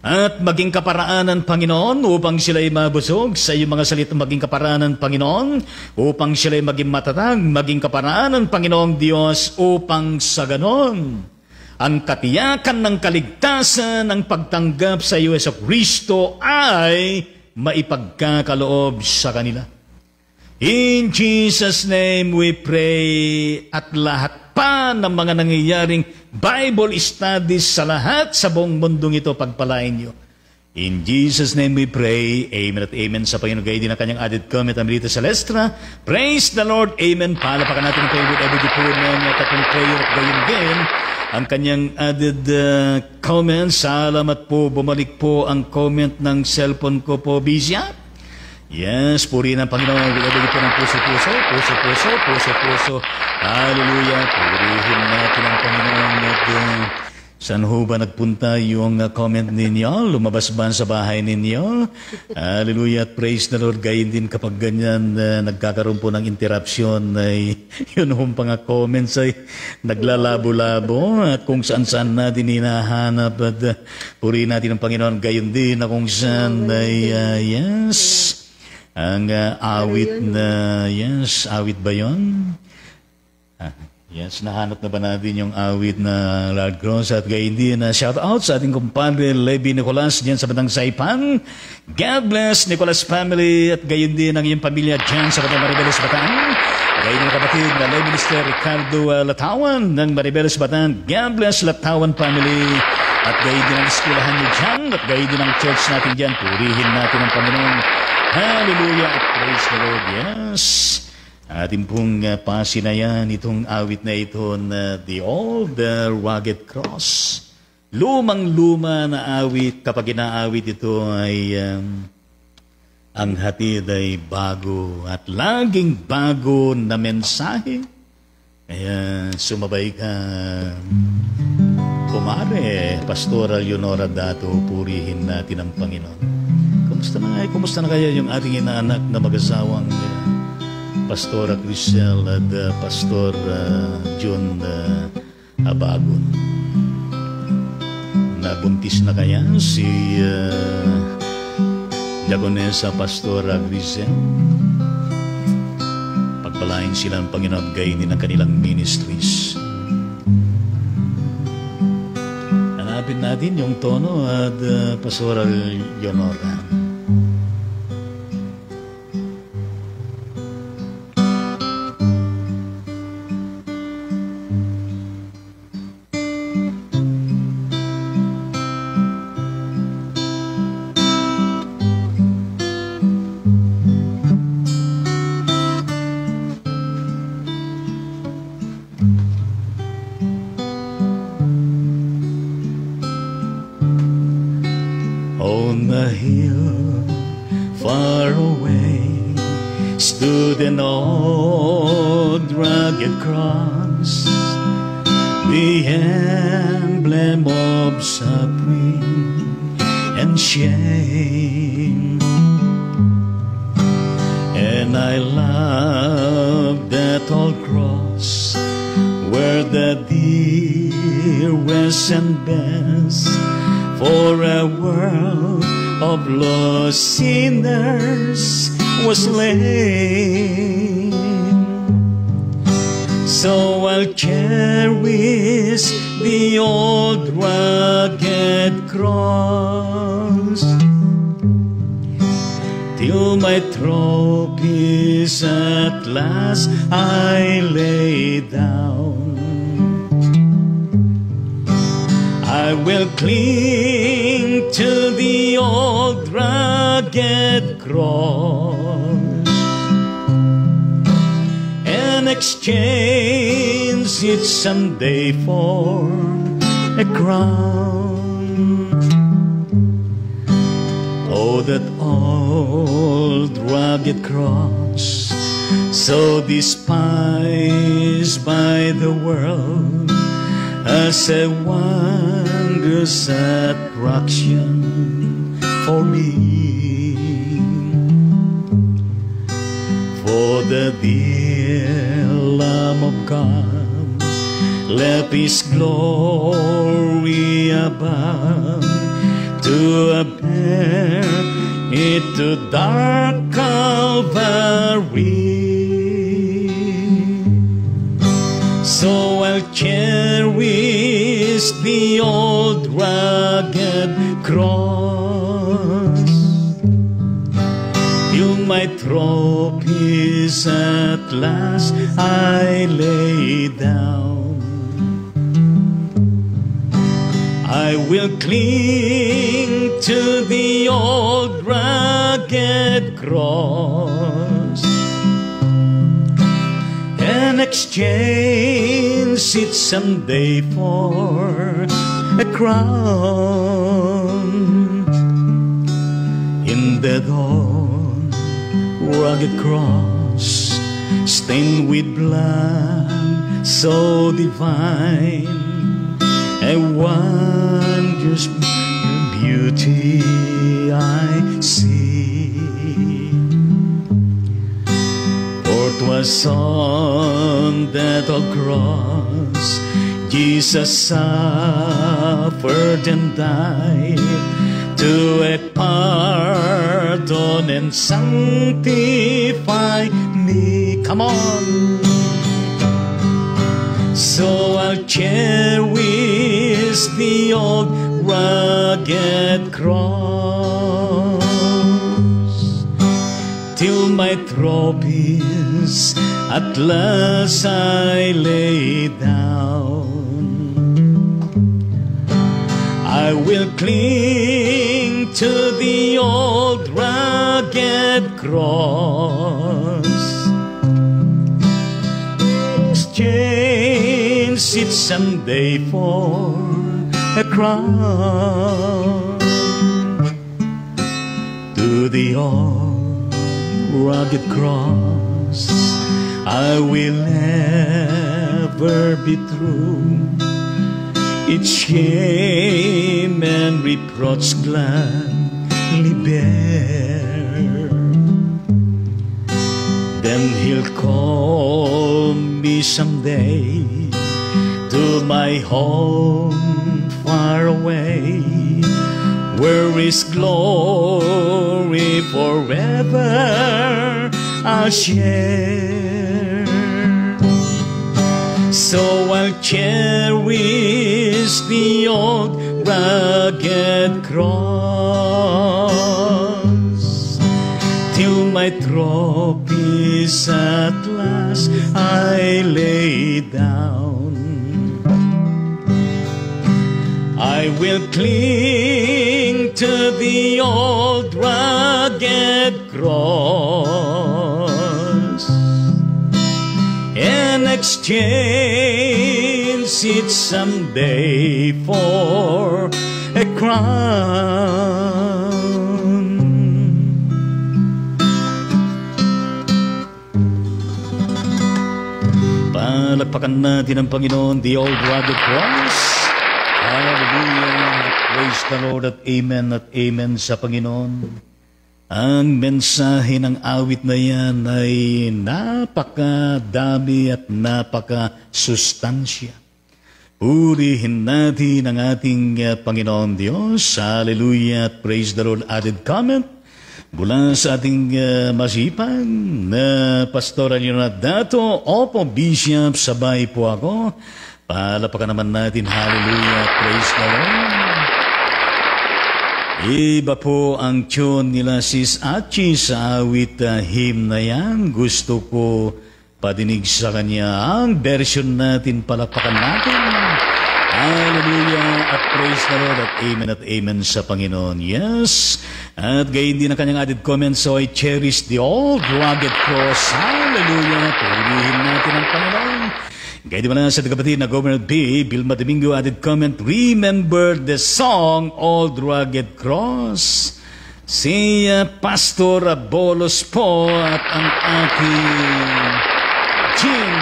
[SPEAKER 1] At maging kaparaanan, Panginoon, upang sila'y mabusog sa iyong mga salita, maging kaparaanan, Panginoon, upang sila'y maging matatag, maging kaparaanan, Panginoong Diyos, upang sa ganon, ang katiyakan ng kaligtasan, ng pagtanggap sa iyo, Jesucristo, ay maipagkakaloob sa kanila. In Jesus' name we pray, at lahat pa ng mga nangyayaring Bible studies sa lahat sa buong mundong ito, pagpalain niyo. In Jesus' name we pray, Amen at Amen. Sa Panginoon, gayon din ang kanyang added comment, Amelita Celestra. Praise the Lord, Amen. Palapakan natin ang prayer with every po ng tatlong prayer at gayon din ang kanyang added comment. Salamat po, bumalik po ang comment ng cellphone ko po, Bishop. Yes, purihin ang Panginoon. Ilagay po ng puso. Hallelujah. Purihin natin ang Panginoon. At saan ho ba nagpunta yung comment ninyo? Lumabas ba sa bahay ninyo? Hallelujah. Praise the Lord. Gayon din kapag ganyan nagkakaroon po ng interruption, ay yun hong mga comments ay naglalabo-labo at kung saan-saan natin hinahanap. At purihin natin ang Panginoon. Gayon din na kung saan ay yes. Ang awit na, yes, awit ba yun? Yes, nahanap na ba natin yung awit na Lord Cross? At gayon din na shout out sa ating kumpadre Levi Nicolas dyan sa Batang Saipan. God bless Nicolas family at gayon din ang iyong pamilya dyan sa Batang Maribeles Batang. Gayon ang kapatid na Lay Minister Ricardo Latawan ng Maribeles Batang. God bless Latawan family. At gayon din ang eskulahan niyo dyan at gayon din ang church natin dyan. Purihin natin ang Panginoon. Hallelujah at praise the Lord. Yes. Ating pong pasinayan itong awit na ito na The Old Rugged Cross. Lumang-luma na awit. Kapag inaawit ito ay ang hatid ay bago at laging bago na mensahe. Kaya sumabay ka, kumare, Pastora Leonora Dato, purihin natin ang Panginoon. Kumusta na kaya yung ating inaanak na mag-asawang Pastora Crisel at Pastor John Abagon? Nabuntis na kaya si Diagonesa Pastora Crisel? Pagpalain sila ng Panginoon, gainin ang kanilang ministries. Hanapin natin yung tono at Pastora Leonora. On the hill far away stood an old rugged cross, the emblem of suffering and shame. And I love that old cross where the dearest and best for a world of lost sinners was slain. So I'll cherish the old rugged cross till my trophies at last I lay down. I will cling to the old rugged cross and exchange it someday for a crown. Oh, that old rugged cross, so despised by the world, as a wondrous attraction for me. For the dear Lamb of God left His glory above to bear it to dark Calvary. So I'll cherish the old rugged cross till my trophies at last I lay down. I will cling to the old rugged cross and exchange it someday for a crown. In that old rugged cross, stained with blood so divine, a wondrous beauty I see. For 'twas on that old cross Jesus suffered and died to a pardon and sanctify me. Come on! So I'll cherish the old rugged cross till my trophies at last I lay down. I will cling to the old rugged cross, exchange it someday for a crown. To the old rugged cross I will never be true. Its shame and reproach gladly bear. Then He'll call me someday to my home far away, where is glory forever I'll share. So I'll cherish the old rugged cross till my trophies at last I lay down. I will cling to the old rugged cross and exchange it someday for a crown. Palakpakan natin ang Panginoon, the old rugged cross. Hallelujah! Praise the Lord at amen sa Panginoon. Ang mensahe ng awit na yan ay napakadami at napakasustansya. Purihin natin ang ating Panginoon Diyos. Hallelujah! Praise the Lord. Added comment mula sa ating masipag na Pastor Leonardo. Opo, Bishop, sabay po ako. Palapakan naman natin. Hallelujah. Praise the Lord. Iba po ang tune nila Sis Achi sa awit hymn na yan. Gusto ko patinig sa kanya ang version natin. Palapakan natin. Hallelujah. At praise the Lord at amen sa Panginoon. Yes. At gayon din ang kanyang added comment. So I cherish the old rugged cross. Hallelujah. Purihin natin ang Panginoon. Gaya di ba na sa kapatid na Governor B, Vilma Domingo added comment, remember the song Old Rugged Cross. Si Pastor Abolos po at ang ating Jim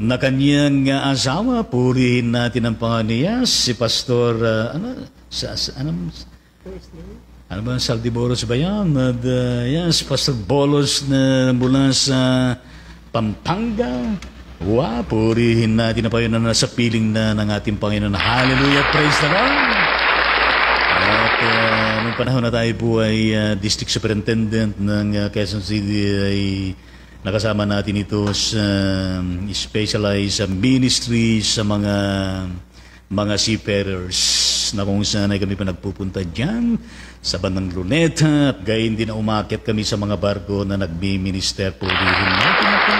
[SPEAKER 1] na kanyang asawa. Purihin natin ang Panginoon. Si Pastor, ano ba, Saldiboros ba yan? Yes, Pastor Bolos na mula sa Pampanga. Wow, purihin natin na pa yun na nasa piling na ng ating Panginoon. Hallelujah, praise the Lord. At nung panahon na tayo po ay District Superintendent ng Quezon City ay nakasama natin ito sa specialized ministry sa mga seafarers na kung saan ay kami pa nagpupunta dyan sa bandang Luneta at gayon din na umakyat kami sa mga barko na nagmi-minister. Purihin natin na po.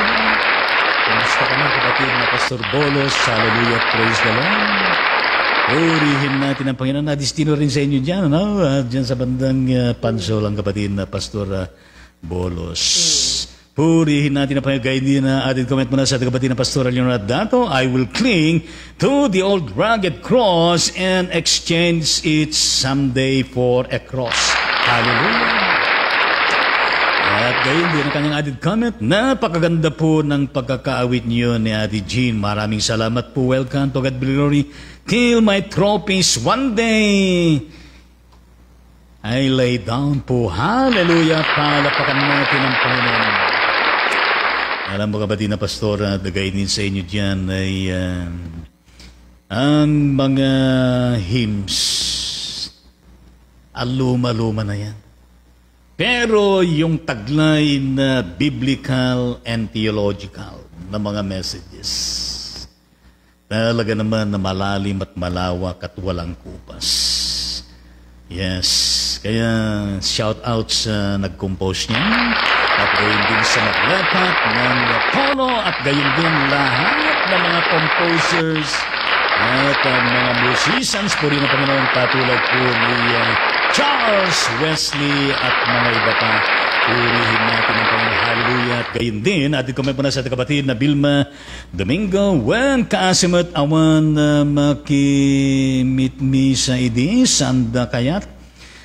[SPEAKER 1] Kamusta ka na kapatid na Pastor Bolos? Hallelujah, praise the Lord. Purihin natin ang Panginoon. Nadistino rin sa inyo dyan, no? Dyan sa bandang Pansol ang kapatid na Pastor Bolos. Purihin natin ang Panginoon. Gaya din na added comment muna sa kapatid na Pastor Leonardo. I will cling to the old rugged cross and exchange it someday for a cross. Hallelujah. At gayon din ang kanyang added comment, napakaganda po ng pagkakaawit niyo ni Ate Jean. Maraming salamat po. Welcome to God be glory. Till my trophies one day I lay down po. Hallelujah. Palapakan natin ang Panginoon. Alam mo kapatid na pastor, nagay din sa inyo dyan ay ang mga hymns aluma-luma na yan. Pero yung taglay na biblical and theological na mga messages, talaga naman na malalim at malawak at walang kupas. Yes, kaya shout out sa nag-compose niya at gayon din sa naglapat ng tono at gayon din lahat ng mga composers at mga musicians po rin ang Panginoon katulad po ni Charles Wesley at mga iba pa. Purihin natin ang Panginoon. Hallelujah. At gayon din, atin kami po na sa ating kapatid na Vilma Domingo. When kaasimot awan makimit mi sa idi, sanda kayat.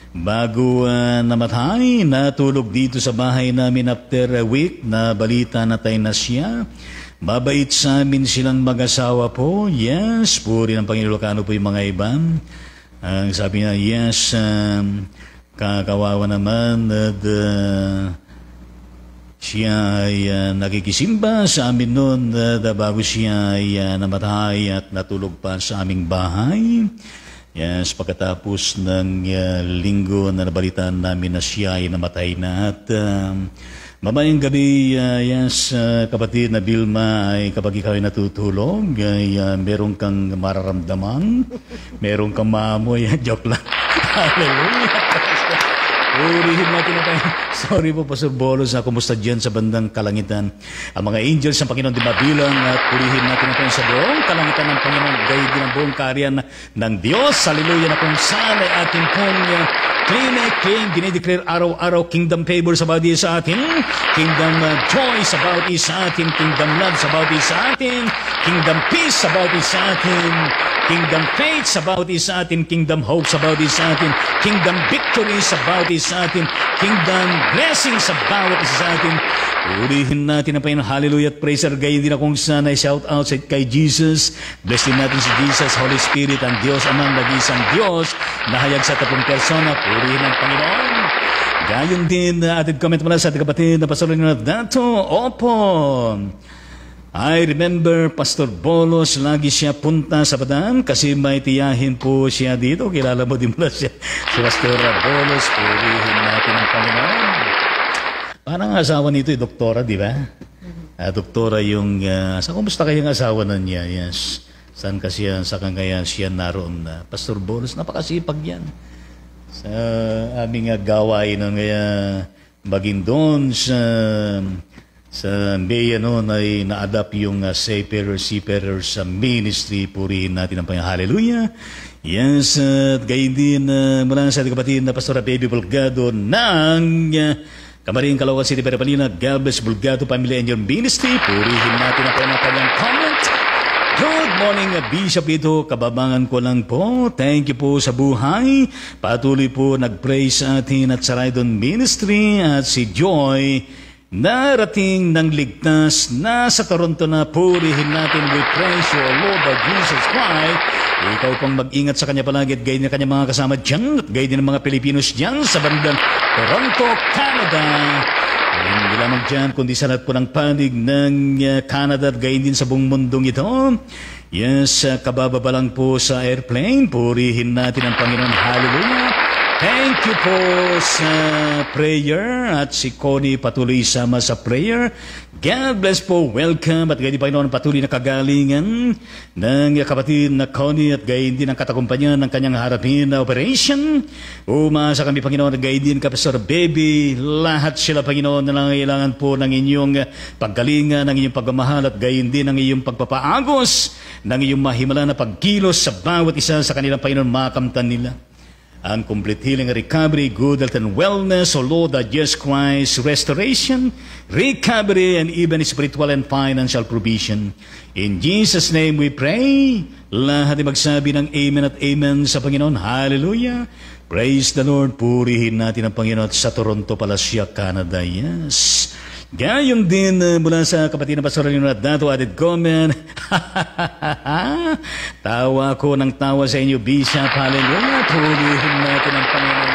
[SPEAKER 1] Bago namatay, natulog dito sa bahay namin after a week na balita na tayo na siya. Mabait sa amin silang mag-asawa po. Yes, puri ng Panginoon. Ilocano po yung mga iba. Ang sabi niya, yes, kakawawa naman at siya ay nakikisimba sa amin noon bago siya ay namatay at natulog pa sa aming bahay. Yes, pagkatapos ng linggo na nabalitaan namin na siya ay namatay na at mamayang gabi, yes, kapatid na Vilma, ay kapag ikaw ay natutulog, ay meron kang mararamdaman, meron kang maamoy, joke lang. Hallelujah! Purihin natin na tayo. Sorry po, Pastor Bolos, na kumusta dyan sa bandang kalangitan. Ang mga angels ng Panginoon di mabilang at purihin natin na tayo sa buong kalangitan ng Panginoon, gayud din ang buong karyan ng Diyos. Hallelujah, na kung saan ay ating pong clean, dinideclare araw-araw kingdom favor sa bawat isa sa atin, kingdom joy sa bawat isa sa atin, kingdom love sa bawat isa sa atin, kingdom peace sa bawat isa sa atin, kingdom faith sa bawat isa sa atin, kingdom hope sa bawat isa sa atin, kingdom victory sa bawat isa sa atin, kingdom blessing sa bawat isa sa atin. Purihin natin ang Panginoon. Hallelujah at praise our God. Hindi na kung saan ay shout out kay Jesus. Bless din natin si Jesus, Holy Spirit, ang Diyos amang nag-isang Diyos, nahayag sa tapong persona. Purihin ang Panginoon. Gayon din, ating comment mula sa ating kapatid na Pastor Leonard Dato. Opo. I remember Pastor Bolos, lagi siya punta sa Bataan kasi may tiyahin po siya dito. Kilala mo din mula siya. Si Pastor Bolos, purihin natin ang Panginoon. Parang asawa nito doktora, di ba? Doktora yung... kumusta kayong asawa na niya? Yes. Saan kasi yan? Saan kaya siya naroon na? Pastor Bolos, napakasipag yan. Sa aming gawain ng kaya maging doon sa Mbeya noon ay na-adapt yung seafarer sa ministry. Purihin natin ang Panginoon. Hallelujah! Yes, at gayon din mula sa ating kapatid na Pastor Baby Bulgado ng Camarin, Caloocan City, Perapalina. God bless Bulgado Family and your ministry. Purihin natin ang kanyang comment. Good morning, Bishop Ito. Kababangan ko lang po. Thank you po sa buhay. Patuloy po nag-pray sa atin at sa Raydon Ministry at si Joy narating ng ligtas na sa Toronto na. Purihin natin. We praise you, Lord of Jesus Christ. Ikaw pang mag-ingat sa kanya palagi at gayon na kanya mga kasama dyan at gayon din ng mga Pilipinos dyan sa bandang Toronto, Canada. Hindi lamang dyan, kundi sa lahat po ng panig ng Canada at gayon din sa buong mundong ito. Yes, kabababa lang po sa airplane. Purihin natin ang Panginoon. Hallelujah. Thank you po sa prayer at si Connie patuloy sama sa prayer. God bless po. Welcome at gayon din Panginoon patuloy na kagalingan ng kapatid na Connie at gayon din ang katakumpanya ng kanyang harapin na operation. Umasa kami Panginoon at gayon din Pastor Baby. Lahat sila Panginoon na nangailangan po ng inyong paggalingan, ng inyong pagmamahal at gayon din ng iyong pagpapaagos, ng iyong mahimala na pagkilos sa bawat isa sa kanilang Panginoon makamtan nila. Ang complete healing, recovery, good health and wellness, O Lord, that Jesus Christ, restoration, recovery, and even spiritual and financial provision. In Jesus' name we pray. Lahat ay magsabi ng amen at amen sa Panginoon. Hallelujah. Praise the Lord. Purihin natin ang Panginoon sa Toronto, Palasya, Canada. Yes. Gayon din mula sa kapatid na Pastor Leonard Dato, added comment. Tawa ko ng tawa sa inyo, Bishop. Hallelujah. Purihin natin ang Panginoon.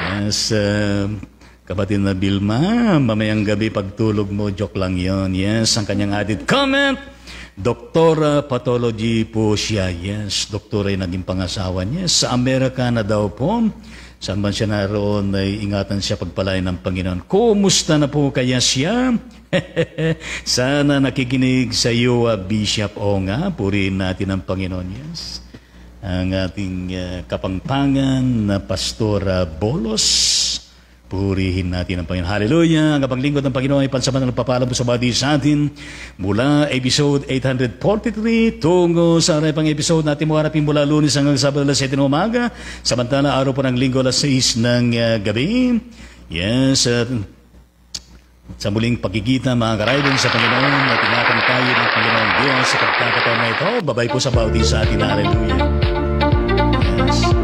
[SPEAKER 1] Yes, kapatid na Vilma, mamayang gabi pagtulog mo, joke lang yon. Yes, ang kanyang added comment. Doktora pathology po siya. Yes, doktora ay naging pangasawa niya. Sa Amerika na daw po. Saan man siya naroon ay ingatan siya pagpalain ng Panginoon. Kumusta na po kaya siya? Sana nakikinig sa iyo, Bishop. O nga, purihin natin ang Panginoon. Yes. Ang ating kapangpangan na Pastora Bolos. Purihin natin ang Panginoon. Hallelujah! Ang kapanglingkod ng Panginoon ay pansamantalang nagpapaalam po sa bawat isa sa atin mula episode 843 tungo sa pang episode natin mo harapin mula Lunes hanggang Sabado alas 7 ng umaga. Samantala, araw po ng Linggo alas 6 ng gabi. Yes, sa muling pagkikita mga karaydon sa Panginoon at ingatan tayo ng Panginoon Diyos sa pagkakataon na ito. Babay po sa bawat isa sa atin. Hallelujah! Yes.